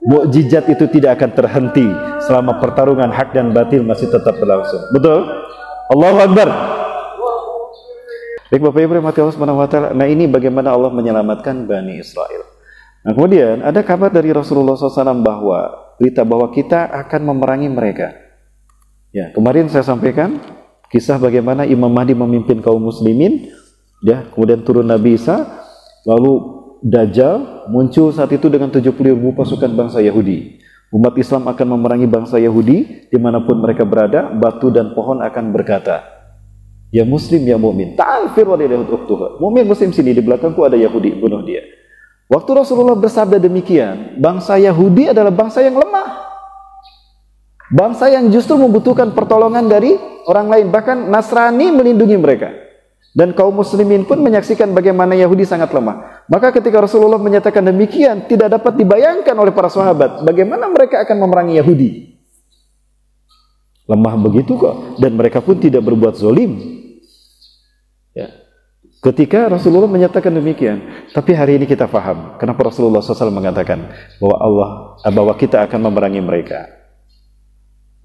mukjizat itu tidak akan terhenti selama pertarungan hak dan batil masih tetap berlangsung. Betul? Allahu Akbar. Baik Bapak Ibu rahmati Allah Subhanahu wa taala. Nah, ini bagaimana Allah menyelamatkan Bani Israel. Nah, kemudian ada kabar dari Rasulullah SAW bahwa berita bahwa kita akan memerangi mereka. Ya, kemarin saya sampaikan kisah bagaimana Imam Mahdi memimpin kaum muslimin, ya, kemudian turun Nabi Isa, lalu Dajjal muncul saat itu dengan 70.000 pasukan bangsa Yahudi. Umat Islam akan memerangi bangsa Yahudi dimanapun mereka berada. Batu dan pohon akan berkata, ya Muslim, ya Mu'min, ta'alfir walidahut uktuha. Mu'min Muslim sini, di belakangku ada Yahudi, bunuh dia. Waktu Rasulullah bersabda demikian, bangsa Yahudi adalah bangsa yang lemah, bangsa yang justru membutuhkan pertolongan dari orang lain. Bahkan Nasrani melindungi mereka. Dan kaum muslimin pun menyaksikan bagaimana Yahudi sangat lemah. Maka ketika Rasulullah menyatakan demikian, tidak dapat dibayangkan oleh para sahabat bagaimana mereka akan memerangi Yahudi. Lemah begitu kok. Dan mereka pun tidak berbuat zalim. Ya. Ketika Rasulullah menyatakan demikian, tapi hari ini kita paham kenapa Rasulullah SAW mengatakan bahwa kita akan memerangi mereka.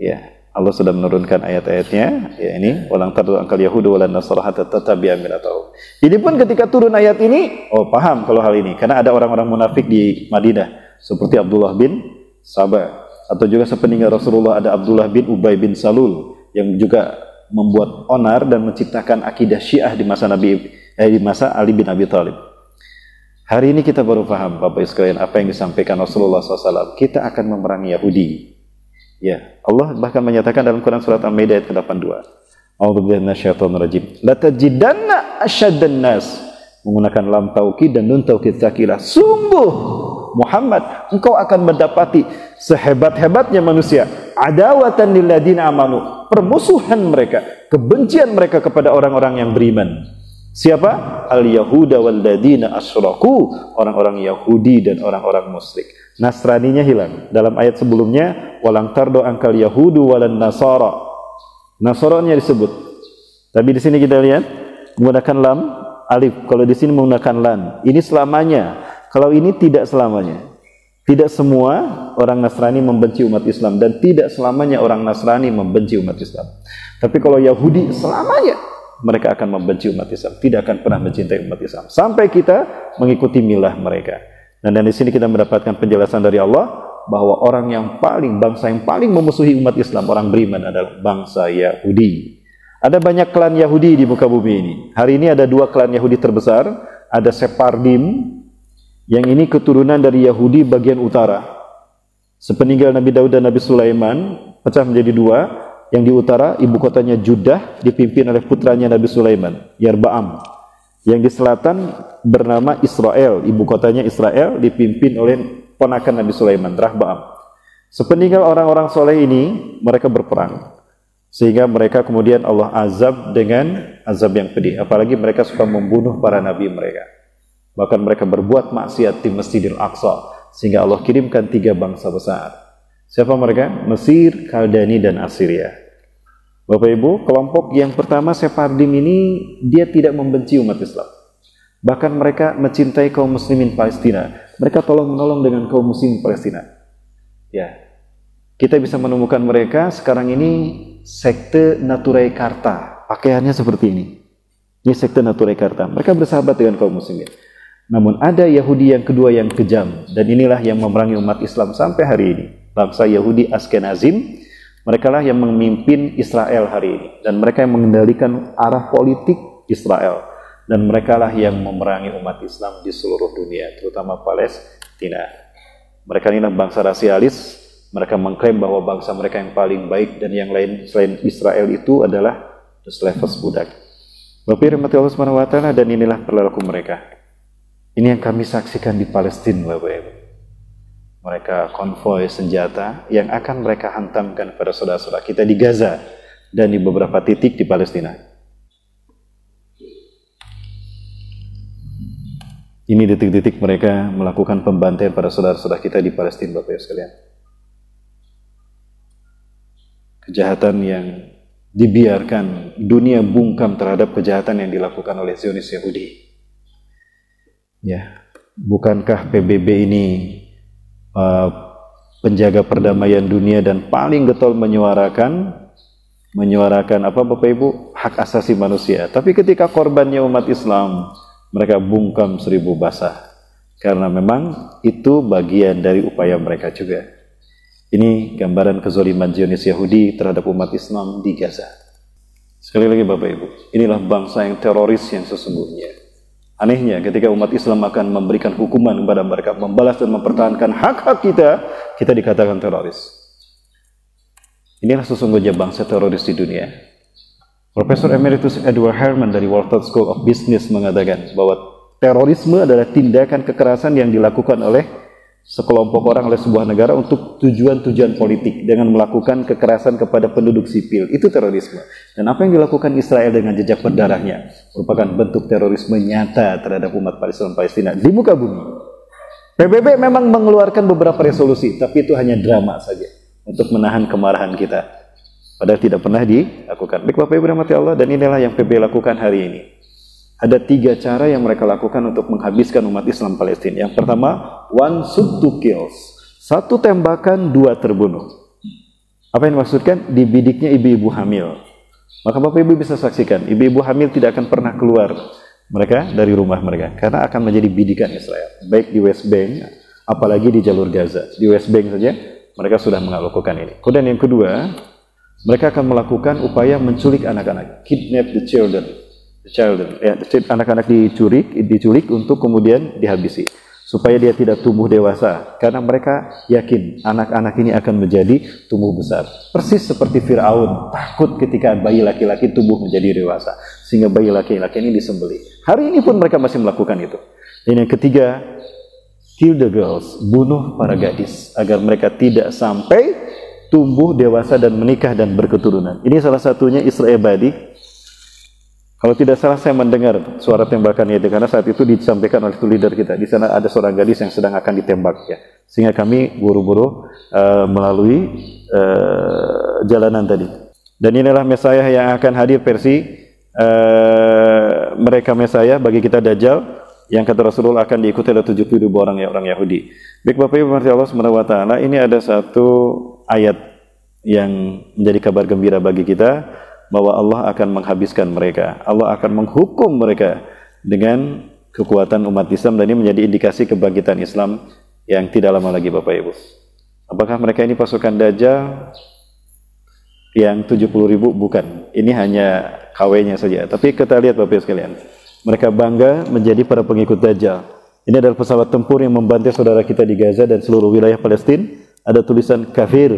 Ya, Allah sudah menurunkan ayat-ayatnya. Ya, ini walang tardu angkal yahudu walan nasara hatta tattabi'a millatahum. Ini pun ketika turun ayat ini, oh paham kalau hal ini, karena ada orang-orang munafik di Madinah seperti Abdullah bin Sabah, atau juga sepeninggal Rasulullah ada Abdullah bin Ubay bin Salul yang juga membuat onar dan menciptakan akidah Syiah di masa di masa Ali bin Abi Thalib. Hari ini kita baru paham Bapak sekalian apa yang disampaikan Rasulullah SAW. Kita akan memerangi Yahudi. Ya, Allah bahkan menyatakan dalam Quran surat Al-Maidah ayat ke-82. A'udzubillahi minasyaitonir rajim. La tajidanna asyaddan nas, menggunakan lam taukid dan nun taukid tsakilah. Sungguh Muhammad, engkau akan mendapati sehebat-hebatnya manusia adawatan lil ladina amanu, permusuhan mereka, kebencian mereka kepada orang-orang yang beriman. Siapa? Al-Yahuda wal ladina asyraku, orang-orang Yahudi dan orang-orang musyrik. Nasraninya hilang. Dalam ayat sebelumnya, walang tardo angkal Yahudu walan nasara. Nasaranya disebut. Tapi di sini kita lihat menggunakan lam, alif. Kalau di sini menggunakan lan. Ini selamanya. Kalau ini tidak selamanya. Tidak semua orang Nasrani membenci umat Islam dan tidak selamanya orang Nasrani membenci umat Islam. Tapi kalau Yahudi selamanya mereka akan membenci umat Islam, tidak akan pernah mencintai umat Islam sampai kita mengikuti milah mereka. Dan di sini kita mendapatkan penjelasan dari Allah bahwa bangsa yang paling memusuhi umat Islam, orang beriman adalah bangsa Yahudi. Ada banyak klan Yahudi di muka bumi ini. Hari ini ada dua klan Yahudi terbesar. Ada Sephardim, yang ini keturunan dari Yahudi bagian utara. Sepeninggal Nabi Daud dan Nabi Sulaiman, pecah menjadi dua. Yang di utara, ibu kotanya Judah, dipimpin oleh putranya Nabi Sulaiman, Yarbaam. Yang di selatan bernama Israel, ibu kotanya Israel, dipimpin oleh ponakan Nabi Sulaiman, Rahbaam. Sepeninggal orang-orang soleh ini, mereka berperang. Sehingga mereka kemudian Allah azab dengan azab yang pedih. Apalagi mereka suka membunuh para nabi mereka. Bahkan mereka berbuat maksiat di Masjidil Aqsa. Sehingga Allah kirimkan 3 bangsa besar. Siapa mereka? Mesir, Kaldani, dan Assyria. Bapak Ibu, kelompok yang pertama Sephardim ini, dia tidak membenci umat Islam. Bahkan mereka mencintai kaum muslimin Palestina. Mereka tolong-menolong dengan kaum muslimin Palestina. Ya, kita bisa menemukan mereka sekarang ini sekte Naturae Karta. Pakaiannya seperti ini. Ini sekte Naturae Karta. Mereka bersahabat dengan kaum muslimin. Namun ada Yahudi yang kedua yang kejam. Dan inilah yang memerangi umat Islam sampai hari ini. Bangsa Yahudi Ashkenazim. Mereka lah yang memimpin Israel hari ini. Dan mereka yang mengendalikan arah politik Israel. Dan mereka lah yang memerangi umat Islam di seluruh dunia. Terutama Palestina. Mereka inilah bangsa rasialis. Mereka mengklaim bahwa bangsa mereka yang paling baik dan yang lain selain Israel itu adalah the slaves, budak. Bapak rahmati Allah Subhanahu wa taala, dan inilah perilaku mereka. Ini yang kami saksikan di Palestina, Bapak Ibu. Mereka konvoi senjata yang akan mereka hantamkan pada saudara-saudara kita di Gaza dan di beberapa titik di Palestina. Ini detik-detik mereka melakukan pembantaian pada saudara-saudara kita di Palestina, Bapak Ibu sekalian. Kejahatan yang dibiarkan, dunia bungkam terhadap kejahatan yang dilakukan oleh Zionis Yahudi. Ya, bukankah PBB ini penjaga perdamaian dunia dan paling getol menyuarakan apa Bapak Ibu? Hak asasi manusia. Tapi ketika korbannya umat Islam, mereka bungkam 1000 basah. Karena memang itu bagian dari upaya mereka juga. Ini gambaran kezaliman Zionis Yahudi terhadap umat Islam di Gaza. Sekali lagi Bapak Ibu, inilah bangsa yang teroris yang sesungguhnya. Anehnya ketika umat Islam akan memberikan hukuman kepada mereka, membalas dan mempertahankan hak-hak kita dikatakan teroris. Inilah sesungguhnya bangsa teroris di dunia. Profesor Emeritus Edward Herman dari Wharton School of Business mengatakan bahwa terorisme adalah tindakan kekerasan yang dilakukan oleh sekelompok orang, oleh sebuah negara untuk tujuan-tujuan politik dengan melakukan kekerasan kepada penduduk sipil. Itu terorisme. Dan apa yang dilakukan Israel dengan jejak berdarahnya merupakan bentuk terorisme nyata terhadap umat Palestina di muka bumi. PBB memang mengeluarkan beberapa resolusi, tapi itu hanya drama saja untuk menahan kemarahan kita. Padahal tidak pernah dilakukan. Baik Bapak Ibu rahmati Allah, dan inilah yang PBB lakukan hari ini. Ada 3 cara yang mereka lakukan untuk menghabiskan umat Islam Palestina. Yang pertama, 1 shoot 2 kills. 1 tembakan, 2 terbunuh. Apa yang dimaksudkan? Dibidiknya ibu-ibu hamil. Maka Bapak Ibu bisa saksikan, ibu-ibu hamil tidak akan pernah keluar mereka dari rumah mereka. Karena akan menjadi bidikan Israel. Baik di West Bank, apalagi di jalur Gaza. Di West Bank saja, mereka sudah melakukan ini. Kemudian yang kedua, mereka akan melakukan upaya menculik anak-anak. Kidnap the children. Anak-anak diculik untuk kemudian dihabisi supaya dia tidak tumbuh dewasa, karena mereka yakin anak-anak ini akan menjadi tumbuh besar persis seperti Fir'aun takut ketika bayi laki-laki tumbuh menjadi dewasa sehingga bayi laki-laki ini disembelih. Hari ini pun mereka masih melakukan itu. Dan yang ketiga, kill the girls, bunuh para gadis agar mereka tidak sampai tumbuh dewasa dan menikah dan berketurunan. Ini salah satunya Israel Badi. Kalau tidak salah saya mendengar suara tembakannya itu, karena saat itu disampaikan oleh leader kita. Di sana ada seorang gadis yang sedang akan ditembak, ya. Sehingga kami buru-buru melalui jalanan tadi. Dan inilah Mesias yang akan hadir versi mereka Mesias bagi kita Dajjal, yang kata Rasulullah akan diikuti oleh 70.000 orang Yahudi. Baik Bapak Ibu Allah Subhanahu wa taala, ini ada satu ayat yang menjadi kabar gembira bagi kita, bahwa Allah akan menghabiskan mereka. Allah akan menghukum mereka dengan kekuatan umat Islam, dan ini menjadi indikasi kebangkitan Islam yang tidak lama lagi Bapak Ibu. Apakah mereka ini pasukan Dajjal? Yang 70.000 bukan. Ini hanya KW-nya saja. Tapi kita lihat Bapak Ibu sekalian. Mereka bangga menjadi para pengikut Dajjal. Ini adalah pesawat tempur yang membantai saudara kita di Gaza dan seluruh wilayah Palestina. Ada tulisan kafir.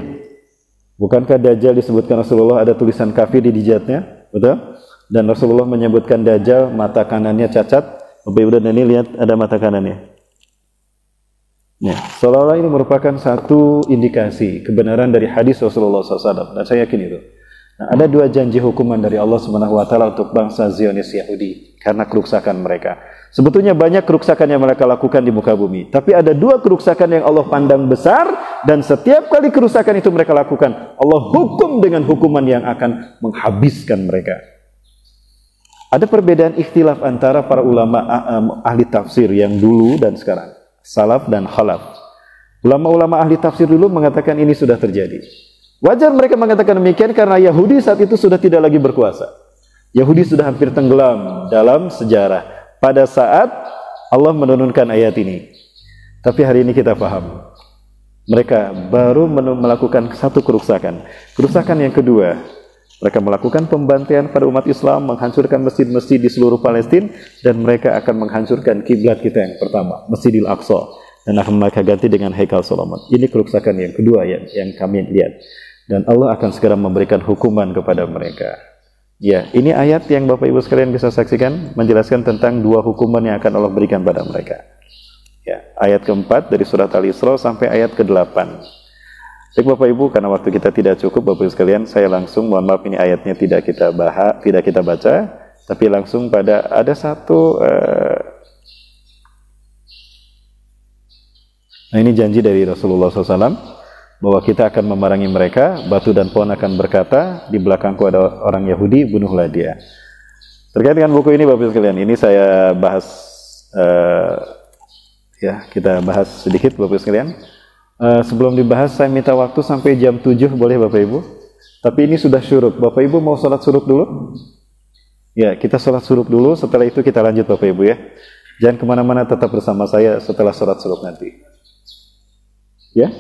Bukankah Dajjal disebutkan Rasulullah ada tulisan kafir di jilbabnya? Betul? Dan Rasulullah menyebutkan Dajjal mata kanannya cacat. Bapak Ibu dan ini lihat ada mata kanannya. Ya, seolah-olah ini merupakan satu indikasi kebenaran dari hadis Rasulullah SAW, dan saya yakin itu. Nah, ada dua janji hukuman dari Allah Subhanahu Wa Taala untuk bangsa Zionis Yahudi karena kerusakan mereka. Sebetulnya banyak kerusakan yang mereka lakukan di muka bumi, tapi ada dua kerusakan yang Allah pandang besar, dan setiap kali kerusakan itu mereka lakukan, Allah hukum dengan hukuman yang akan menghabiskan mereka. Ada perbedaan ikhtilaf antara para ulama ahli tafsir yang dulu dan sekarang. Salaf dan khalaf. Ulama-ulama ahli tafsir dulu mengatakan ini sudah terjadi. Wajar mereka mengatakan demikian karena Yahudi saat itu sudah tidak lagi berkuasa. Yahudi sudah hampir tenggelam dalam sejarah pada saat Allah menurunkan ayat ini. Tapi hari ini kita paham. Mereka baru melakukan satu kerusakan. Kerusakan yang kedua, mereka melakukan pembantaian pada umat Islam, menghancurkan masjid-masjid di seluruh Palestina, dan mereka akan menghancurkan kiblat kita yang pertama, Masjidil Aqsa, dan akan mereka ganti dengan Haikal Solomon. Ini kerusakan yang kedua yang kami lihat, dan Allah akan segera memberikan hukuman kepada mereka. Ya, ini ayat yang Bapak Ibu sekalian bisa saksikan menjelaskan tentang dua hukuman yang akan Allah berikan pada mereka. Ya, ayat keempat dari surat Al-Isra sampai ayat ke-8. Baik Bapak Ibu, karena waktu kita tidak cukup Bapak Ibu sekalian, saya langsung, mohon maaf ini ayatnya tidak kita baca, tapi langsung pada ada satu nah ini janji dari Rasulullah SAW bahwa kita akan memerangi mereka, batu dan pohon akan berkata, di belakangku ada orang Yahudi, bunuhlah dia. Terkait dengan buku ini Bapak Ibu sekalian, ini saya bahas kita bahas sedikit Bapak Ibu sekalian. Sebelum dibahas saya minta waktu sampai jam 7 boleh Bapak Ibu. Tapi ini sudah syuruk. Bapak Ibu mau sholat syuruk dulu? Ya, kita sholat syuruk dulu, setelah itu kita lanjut Bapak Ibu ya. Jangan kemana-mana, tetap bersama saya setelah sholat syuruk nanti. Ya?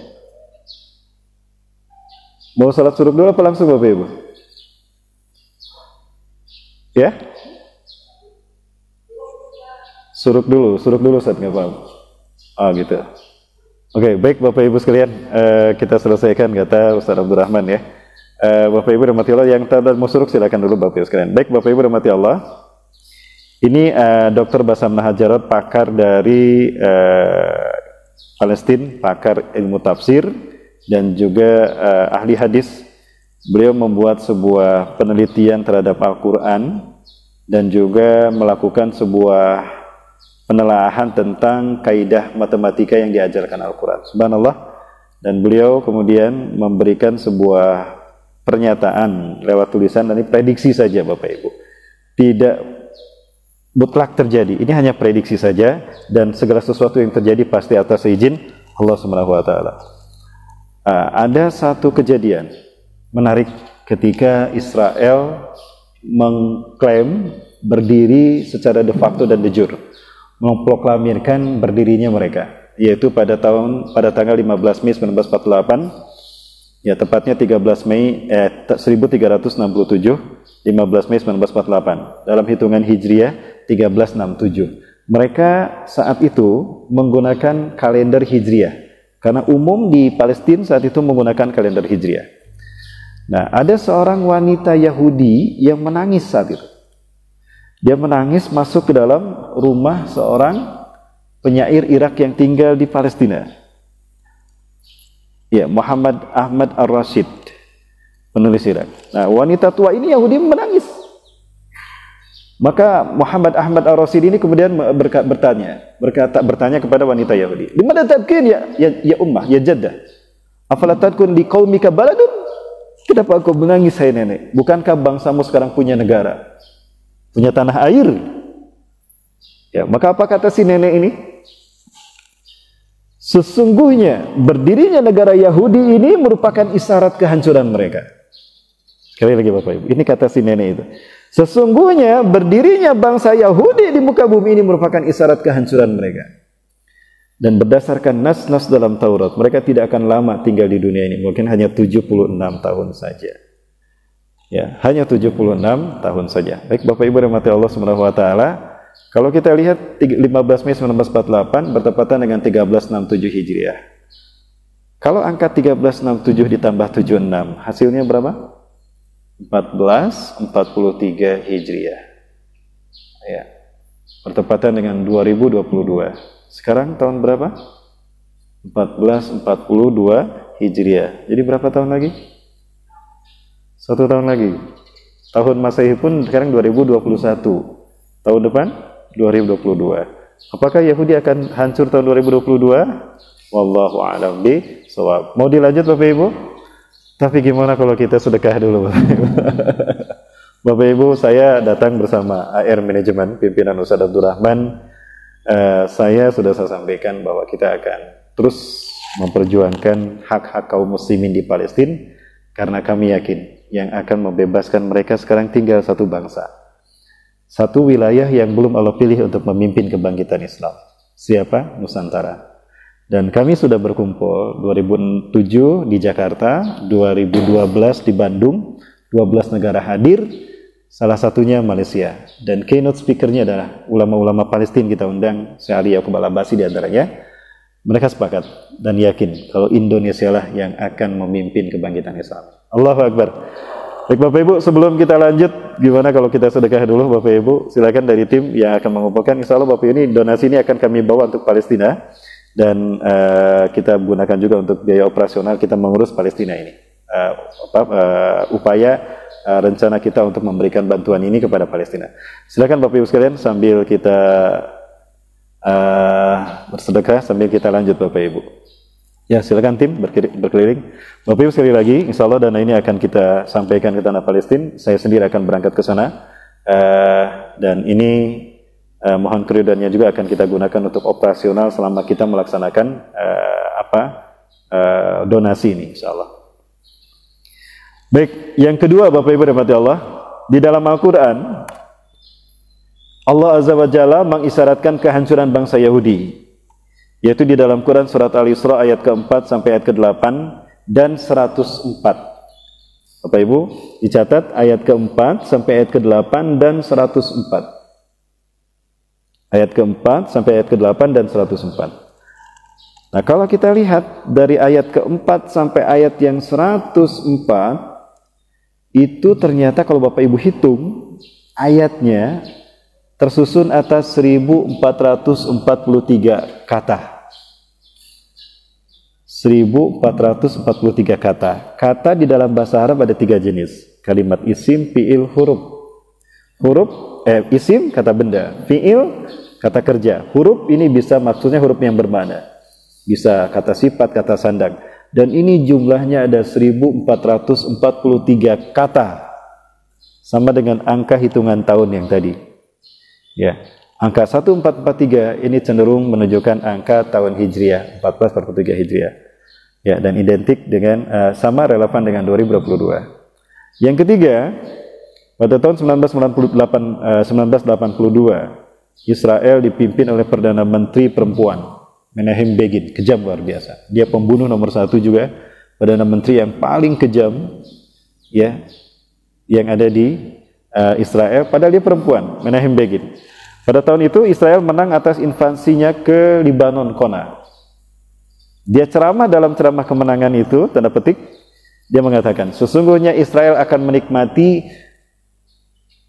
Mau sholat syuruk dulu apa langsung Bapak Ibu? Ya? Syuruk dulu saat nggak paham. Oh gitu. Oke, baik Bapak Ibu sekalian, kita selesaikan kata Ustaz Abdurrahman ya. Bapak Ibu rahmati Allah, yang tak mau suruk silakan dulu Bapak Ibu sekalian. Baik Bapak Ibu rahmati Allah, ini Dr. Basam Nahajarot, pakar dari Palestina, pakar ilmu tafsir dan juga ahli hadis. Beliau membuat sebuah penelitian terhadap Al-Quran dan juga melakukan sebuah penelaahan tentang kaidah matematika yang diajarkan Al-Quran. Subhanallah. Dan beliau kemudian memberikan sebuah pernyataan lewat tulisan, dan ini prediksi saja Bapak Ibu. Tidak mutlak terjadi. Ini hanya prediksi saja, dan segala sesuatu yang terjadi pasti atas izin Allah Subhanahu wa taala. Ada satu kejadian menarik ketika Israel mengklaim berdiri secara de facto dan de jure, memproklamirkan berdirinya mereka, yaitu pada tanggal 15 Mei 1948, ya tepatnya 13 Mei 1367, 15 Mei 1948 dalam hitungan Hijriah 1367. Mereka saat itu menggunakan kalender Hijriah karena umum di Palestina saat itu menggunakan kalender Hijriah. Nah, ada seorang wanita Yahudi yang menangis saat itu. Dia menangis masuk ke dalam rumah seorang penyair Irak yang tinggal di Palestina. Ya, Muhammad Ahmad Ar-Rashid, penulis Irak. Nah, wanita tua ini Yahudi menangis. Maka Muhammad Ahmad Ar-Rashid ini kemudian bertanya kepada wanita Yahudi, "Dimana tabkin ya ummah, ya jaddah? Afala tadkun li qaumika baladun?" Kenapa kau menangis, hai nenek? Bukankah bangsamu sekarang punya negara? Punya tanah air? Ya, maka apa kata si nenek ini? Sesungguhnya berdirinya negara Yahudi ini merupakan isyarat kehancuran mereka. Sekali lagi Bapak Ibu, ini kata si nenek itu. Sesungguhnya berdirinya bangsa Yahudi di muka bumi ini merupakan isyarat kehancuran mereka. Dan berdasarkan nas-nas dalam Taurat, mereka tidak akan lama tinggal di dunia ini, mungkin hanya 76 tahun saja. Ya, hanya 76 tahun saja. Baik Bapak Ibu rahmati Allah Subhanahu wa taala, kalau kita lihat 15 Mei 1948 bertepatan dengan 1367 Hijriah. Kalau angka 1367 ditambah 76, hasilnya berapa? 1443 Hijriah. Ya. Bertepatan dengan 2022. Sekarang tahun berapa? 1442 Hijriah. Jadi berapa tahun lagi? 1 tahun lagi. Tahun Masehi pun sekarang 2021. Tahun depan 2022. Apakah Yahudi akan hancur tahun 2022? Wallahu a'lam bishawab. Mau dilanjut Bapak Ibu? Tapi gimana kalau kita sedekah dulu Bapak Ibu? Bapak Ibu, saya datang bersama AR Manajemen pimpinan Ustaz Abdul Rahman. Saya sudah sampaikan bahwa kita akan terus memperjuangkan hak-hak kaum muslimin di Palestina, karena kami yakin yang akan membebaskan mereka sekarang tinggal satu bangsa, satu wilayah yang belum Allah pilih untuk memimpin kebangkitan Islam. Siapa? Nusantara. Dan kami sudah berkumpul 2007 di Jakarta, 2012 di Bandung, 12 negara hadir, salah satunya Malaysia. Dan keynote speakernya adalah ulama-ulama Palestina, kita undang Syekh Ali Yaqub Al-Abbasi di antaranya. Mereka sepakat dan yakin kalau Indonesia lah yang akan memimpin kebangkitan Islam. Allahu Akbar. Baik Bapak Ibu, sebelum kita lanjut, gimana kalau kita sedekah dulu Bapak Ibu? Silakan dari tim yang akan mengumpulkan. Insya Allah Bapak ini donasi ini akan kami bawa untuk Palestina, dan kita gunakan juga untuk biaya operasional kita mengurus Palestina ini. Upaya rencana kita untuk memberikan bantuan ini kepada Palestina. Silakan Bapak Ibu sekalian, sambil kita bersedekah sambil kita lanjut Bapak Ibu. Ya, silakan tim berkeliling. Bapak Ibu sekali lagi, insya Allah dana ini akan kita sampaikan ke tanah Palestina. Saya sendiri akan berangkat ke sana, dan ini mohon keriduannya juga akan kita gunakan untuk operasional selama kita melaksanakan donasi ini, insya Allah. Baik, yang kedua Bapak Ibu rahmati Allah, di dalam Al-Quran Allah Azza wa Jalla mengisyaratkan kehancuran bangsa Yahudi, yaitu di dalam Quran surat Al-Isra ayat ke-4 sampai ayat ke-8 dan 104. Bapak Ibu, dicatat ayat ke-4 sampai ayat ke-8 dan 104. Ayat ke-4 sampai ayat ke-8 dan 104. Nah, kalau kita lihat dari ayat ke-4 sampai ayat yang 104, itu ternyata kalau Bapak Ibu hitung ayatnya tersusun atas 1443 kata. 1443 kata. Kata di dalam bahasa Arab ada 3 jenis. Kalimat isim, fi'il, huruf. Isim kata benda, fi'il kata kerja. Huruf ini bisa maksudnya huruf yang bermakna. Bisa kata sifat, kata sandang. Dan ini jumlahnya ada 1443 kata. Sama dengan angka hitungan tahun yang tadi. Ya, angka 1443 ini cenderung menunjukkan angka tahun Hijriah, 1443 Hijriah. Ya, dan identik dengan sama relevan dengan 2022. Yang ketiga, pada tahun 1982, Israel dipimpin oleh Perdana Menteri perempuan Menachem Begin, kejam luar biasa. Dia pembunuh nomor 1 juga, Perdana Menteri yang paling kejam ya yang ada di Israel, padahal dia perempuan, Menachem Begin. Pada tahun itu Israel menang atas invasinya ke Libanon Kona. Dia ceramah, dalam ceramah kemenangan itu, tanda petik, dia mengatakan, sesungguhnya Israel akan menikmati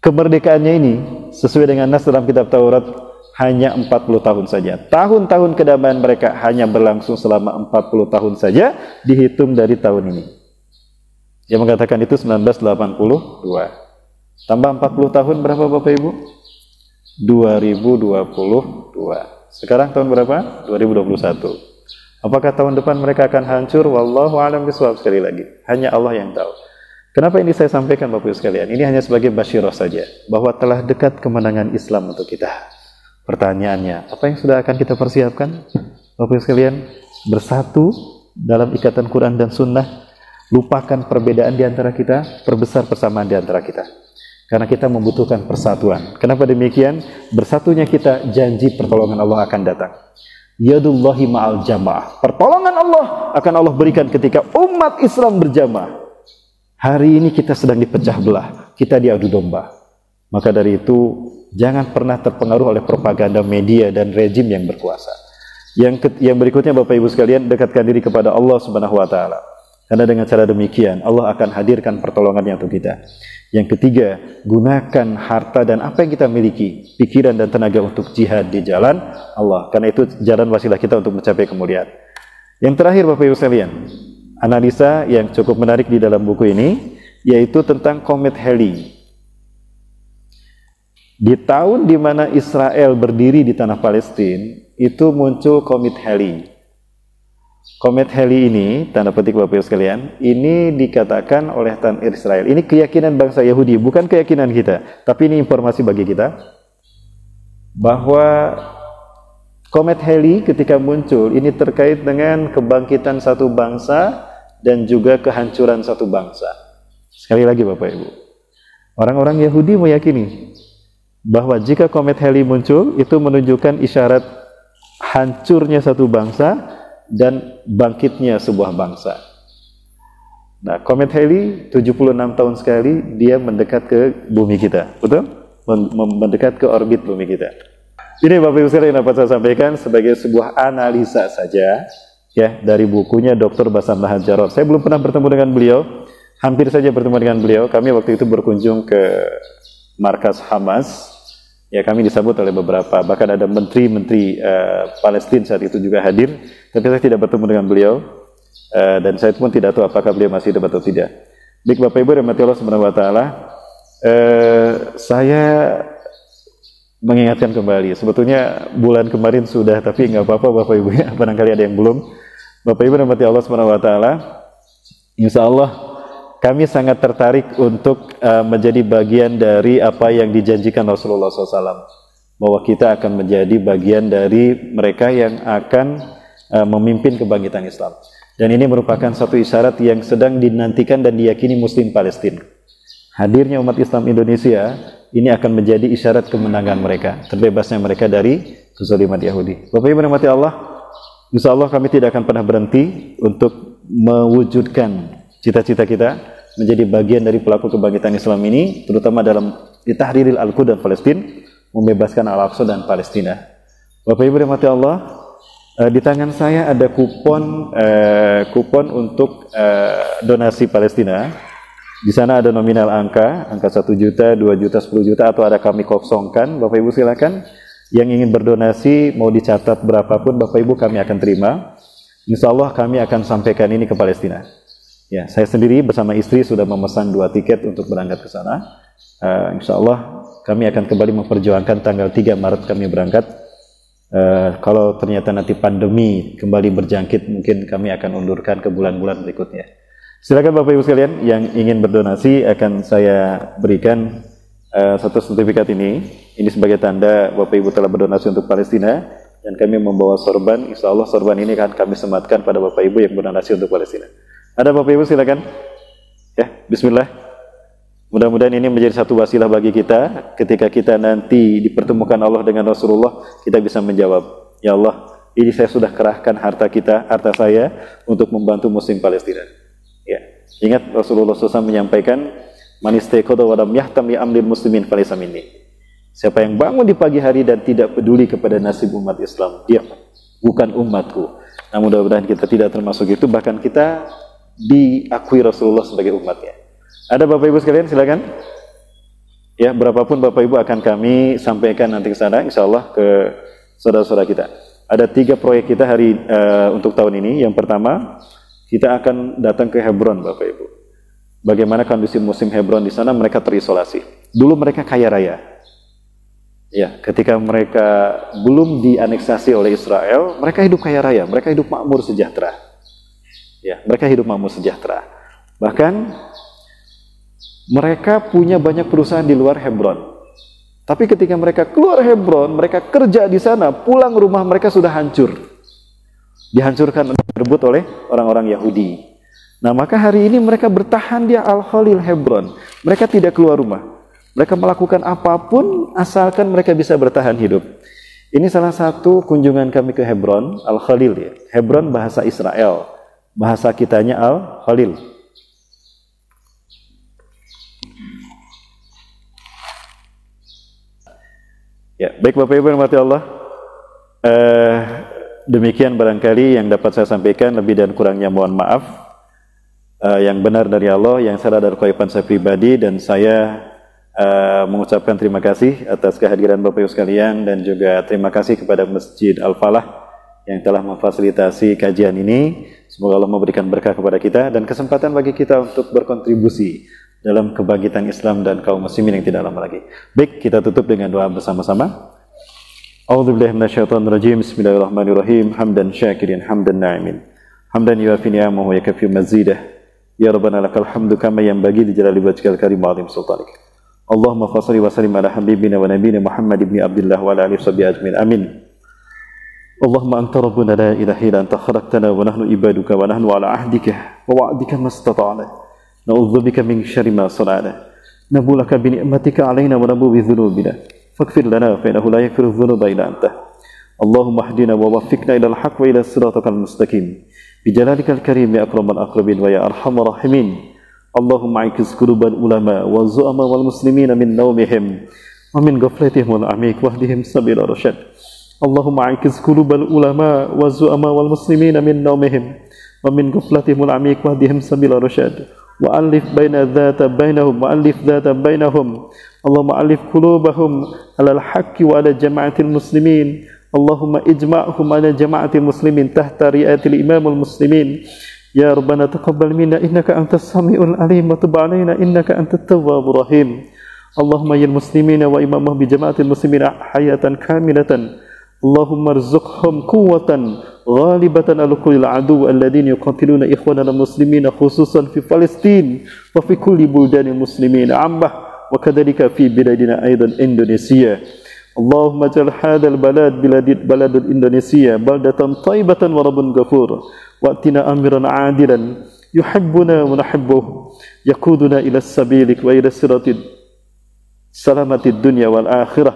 kemerdekaannya ini sesuai dengan nas dalam kitab Taurat hanya 40 tahun saja. Tahun-tahun kedamaian mereka hanya berlangsung selama 40 tahun saja, dihitung dari tahun ini. Dia mengatakan itu 1982. Tambah 40 tahun berapa Bapak Ibu? 2022. Sekarang tahun berapa? 2021. Apakah tahun depan mereka akan hancur? Wallahu a'lam bishawab. Sekali lagi, hanya Allah yang tahu. Kenapa ini saya sampaikan Bapak Ibu sekalian? Ini hanya sebagai basyirah saja, bahwa telah dekat kemenangan Islam untuk kita. Pertanyaannya, apa yang sudah akan kita persiapkan? Bapak Ibu sekalian, bersatu dalam ikatan Quran dan Sunnah, lupakan perbedaan di antara kita, perbesar persamaan di antara kita. Karena kita membutuhkan persatuan. Kenapa demikian? Bersatunya kita, janji pertolongan Allah akan datang. Yadullahi ma'al jamaah. Pertolongan Allah akan Allah berikan ketika umat Islam berjamaah. Hari ini kita sedang dipecah belah, kita diadu domba. Maka dari itu, jangan pernah terpengaruh oleh propaganda media dan rejim yang berkuasa. Yang berikutnya Bapak Ibu sekalian, dekatkan diri kepada Allah Subhanahu wa taala. Karena dengan cara demikian Allah akan hadirkan pertolongannya untuk kita. Yang ketiga, gunakan harta dan apa yang kita miliki, pikiran dan tenaga untuk jihad di jalan Allah. Karena itu jalan wasilah kita untuk mencapai kemuliaan. Yang terakhir Bapak Ibu sekalian, analisa yang cukup menarik di dalam buku ini, yaitu tentang komet Halley. Di tahun di mana Israel berdiri di tanah Palestina, itu muncul komet Halley. Komet Halley ini, tanda petik Bapak Ibu sekalian, ini dikatakan oleh tanah Israel. Ini keyakinan bangsa Yahudi, bukan keyakinan kita. Tapi ini informasi bagi kita, bahwa komet Halley ketika muncul, ini terkait dengan kebangkitan satu bangsa dan juga kehancuran satu bangsa. Sekali lagi Bapak Ibu, orang-orang Yahudi meyakini bahwa jika komet Halley muncul, itu menunjukkan isyarat hancurnya satu bangsa dan bangkitnya sebuah bangsa. Nah, komet Halley 76 tahun sekali dia mendekat ke bumi kita, betul? Mendekat ke orbit bumi kita. Ini Bapak Ibu sekalian yang dapat saya sampaikan sebagai sebuah analisa saja, ya, dari bukunya Dr. Bassam Lahat Jarot. Saya belum pernah bertemu dengan beliau, hampir saja bertemu dengan beliau. Kami waktu itu berkunjung ke markas Hamas. Ya, kami disambut oleh beberapa, bahkan ada menteri-menteri Palestina saat itu juga hadir, tapi saya tidak bertemu dengan beliau, dan saya pun tidak tahu apakah beliau masih hidup atau tidak. Baik Bapak Ibu rahmati Allah Subhanahu wa taala, saya mengingatkan kembali, sebetulnya bulan kemarin sudah, tapi nggak apa-apa Bapak Ibu ya, barangkali ada yang belum. Bapak Ibu rahmati Allah Subhanahu wa taala, insya Allah kami sangat tertarik untuk menjadi bagian dari apa yang dijanjikan Rasulullah SAW, bahwa kita akan menjadi bagian dari mereka yang akan memimpin kebangkitan Islam. Dan ini merupakan satu isyarat yang sedang dinantikan dan diyakini Muslim Palestina. Hadirnya umat Islam Indonesia ini akan menjadi isyarat kemenangan mereka, terbebasnya mereka dari kezaliman Yahudi. Bapak Ibu rahmati Allah, insya Allah kami tidak akan pernah berhenti untuk mewujudkan cita-cita kita menjadi bagian dari pelaku kebangkitan Islam ini, terutama dalam Tahriril Al-Quds dan Palestina, membebaskan Al-Aqsa dan Palestina. Bapak Ibu rahmati Allah, di tangan saya ada kupon untuk donasi Palestina. Di sana ada nominal angka 1 juta, 2 juta, 10 juta, atau ada kami kosongkan. Bapak Ibu silakan, yang ingin berdonasi mau dicatat berapapun Bapak Ibu kami akan terima. Insya Allah kami akan sampaikan ini ke Palestina. Ya, saya sendiri bersama istri sudah memesan 2 tiket untuk berangkat ke sana. Insya Allah kami akan kembali memperjuangkan tanggal 3 Maret kami berangkat. Kalau ternyata nanti pandemi kembali berjangkit, mungkin kami akan undurkan ke bulan-bulan berikutnya. Silakan Bapak Ibu sekalian yang ingin berdonasi, akan saya berikan satu sertifikat ini. Ini sebagai tanda Bapak Ibu telah berdonasi untuk Palestina, dan kami membawa sorban. Insya Allah sorban ini akan kami sematkan pada Bapak Ibu yang berdonasi untuk Palestina. Ada Bapak Ibu silakan. Ya, bismillah. Mudah-mudahan ini menjadi satu wasilah bagi kita ketika kita nanti dipertemukan Allah dengan Rasulullah, kita bisa menjawab, ya Allah, ini saya sudah kerahkan harta saya untuk membantu Muslim Palestina. Ya, ingat Rasulullah SAW menyampaikan, man istayqadha wa lam yahtam li amril muslimin falaysa minni. Siapa yang bangun di pagi hari dan tidak peduli kepada nasib umat Islam, dia bukan umatku. Nah, mudah-mudahan kita tidak termasuk itu, bahkan kita diakui Rasulullah sebagai umatnya. Ada Bapak Ibu sekalian, silakan. Ya, berapapun Bapak Ibu akan kami sampaikan nanti ke sana, insya Allah ke saudara-saudara kita. Ada 3 proyek kita untuk tahun ini. Yang pertama, kita akan datang ke Hebron, Bapak Ibu. Bagaimana kondisi musim Hebron di sana? Mereka terisolasi. Dulu mereka kaya raya. Ya, ketika mereka belum dianeksasi oleh Israel, mereka hidup kaya raya, mereka hidup makmur sejahtera. Ya, mereka hidup makmur sejahtera. Bahkan mereka punya banyak perusahaan di luar Hebron. Tapi ketika mereka keluar Hebron, mereka kerja di sana, pulang rumah mereka sudah hancur. Dihancurkan dan direbut oleh orang-orang Yahudi. Nah, maka hari ini mereka bertahan di Al-Khalil Hebron. Mereka tidak keluar rumah. Mereka melakukan apapun asalkan mereka bisa bertahan hidup. Ini salah satu kunjungan kami ke Hebron, Al-Khalil ya. Hebron bahasa Israel. Bahasa kitanya Al-Khalil. Ya, baik Bapak Ibu yang dirahmati Allah. Demikian barangkali yang dapat saya sampaikan, lebih dan kurangnya mohon maaf. Yang benar dari Allah, yang salah dari kehidupan saya pribadi, dan saya mengucapkan terima kasih atas kehadiran Bapak Ibu sekalian, dan juga terima kasih kepada Masjid Al-Falah yang telah memfasilitasi kajian ini. Semoga Allah memberikan berkah kepada kita dan kesempatan bagi kita untuk berkontribusi dalam kebangkitan Islam dan kaum muslimin yang tidak lama lagi. Baik, kita tutup dengan doa bersama-sama. A'udzubillahi minasyaitonirrajim. Bismillahirrahmanirrahim. Hamdan syakirin, hamdan na'imin. Hamdan yuafi ni'amahu wa yakfi mazidah. Ya Rabbana lakal hamdu kama yanbaghi li jalali wajhikal karim wa 'azimi sultanik. Allahumma shalli wa sallim ala habibina wa nabiyina Muhammad ibn Abdullah wa ala alihi washabbihi ajmain. Amin. Allahumma anta rabbuna la ilaha illa anta khalaqtana wa nahnu ibaduka wa nahnu ala ahdika wa wa'dika mastata'na. Na'udzu bika min syarri ma sana'na. Nabulaka bi ni'matika 'alaina wa nabu bi dzunubina. Faghfir lana fa innahu la yaghfiru dzunuba illa anta. Allahumma hdina wa waffiqna ila al-haqq wa ila siratal mustaqim. Bi jalalikal karim ya akramal akrabin wa ya arhamar rahimin. Allahumma ikiz qulubal ulama wa zu'ama wal muslimina min nawmihim wa min ghaflatihim wal amik wahdihim sabila rasyad. Allahumma ikiz qulubal ulama wa zu'ama wal muslimina min nawmihim wa min ghaflatihim wal amik wahdihim sabila rasyad. وألف بين ذات بينهم وألف ذات بينهم اللهم ألف قلوبهم على الحق وعلى جماعة المسلمين اللهم اجمعهم على جماعة المسلمين تحت رئاسة الإمام المسلمين يا ربنا تقبل منا إنك أنت السميع العليم وتب علينا إنك أنت التواب الرحيم اللهم يا المسلمين وإمامهم بجماعة المسلمين حياة كاملة اللهم ارزقهم قوة غالبة على كل العدو الذين يقاتلون إخواننا المسلمين خصوصا في فلسطين وفي كل بلدان المسلمين عامة وكذلك في بلادنا أيضا إندونيسيا اللهم اجعل هذا البلد بلد إندونيسيا بلدة طيبة ورب غفور وأتنا أمرا عادلا يحبنا ونحبه يقودنا إلى السبيل وإلى صراط سلامة الدنيا والآخرة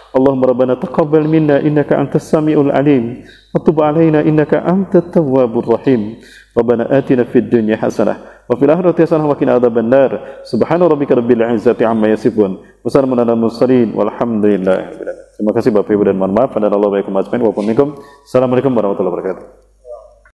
اللهم ربنا تقبل منا إنك أنت السميع العليم وتب علينا إنك أنت التواب الرحيم ربنا آتنا في الدنيا حسنة وفي الآخرة حسنة وقنا عذاب النار سبحان ربك رب العزة عما يصفون وسلام على المرسلين والحمد لله رب العالمين. Terima kasih Bapak Ibu dan mohon maaf. Assalamualaikum warahmatullahi wabarakatuh.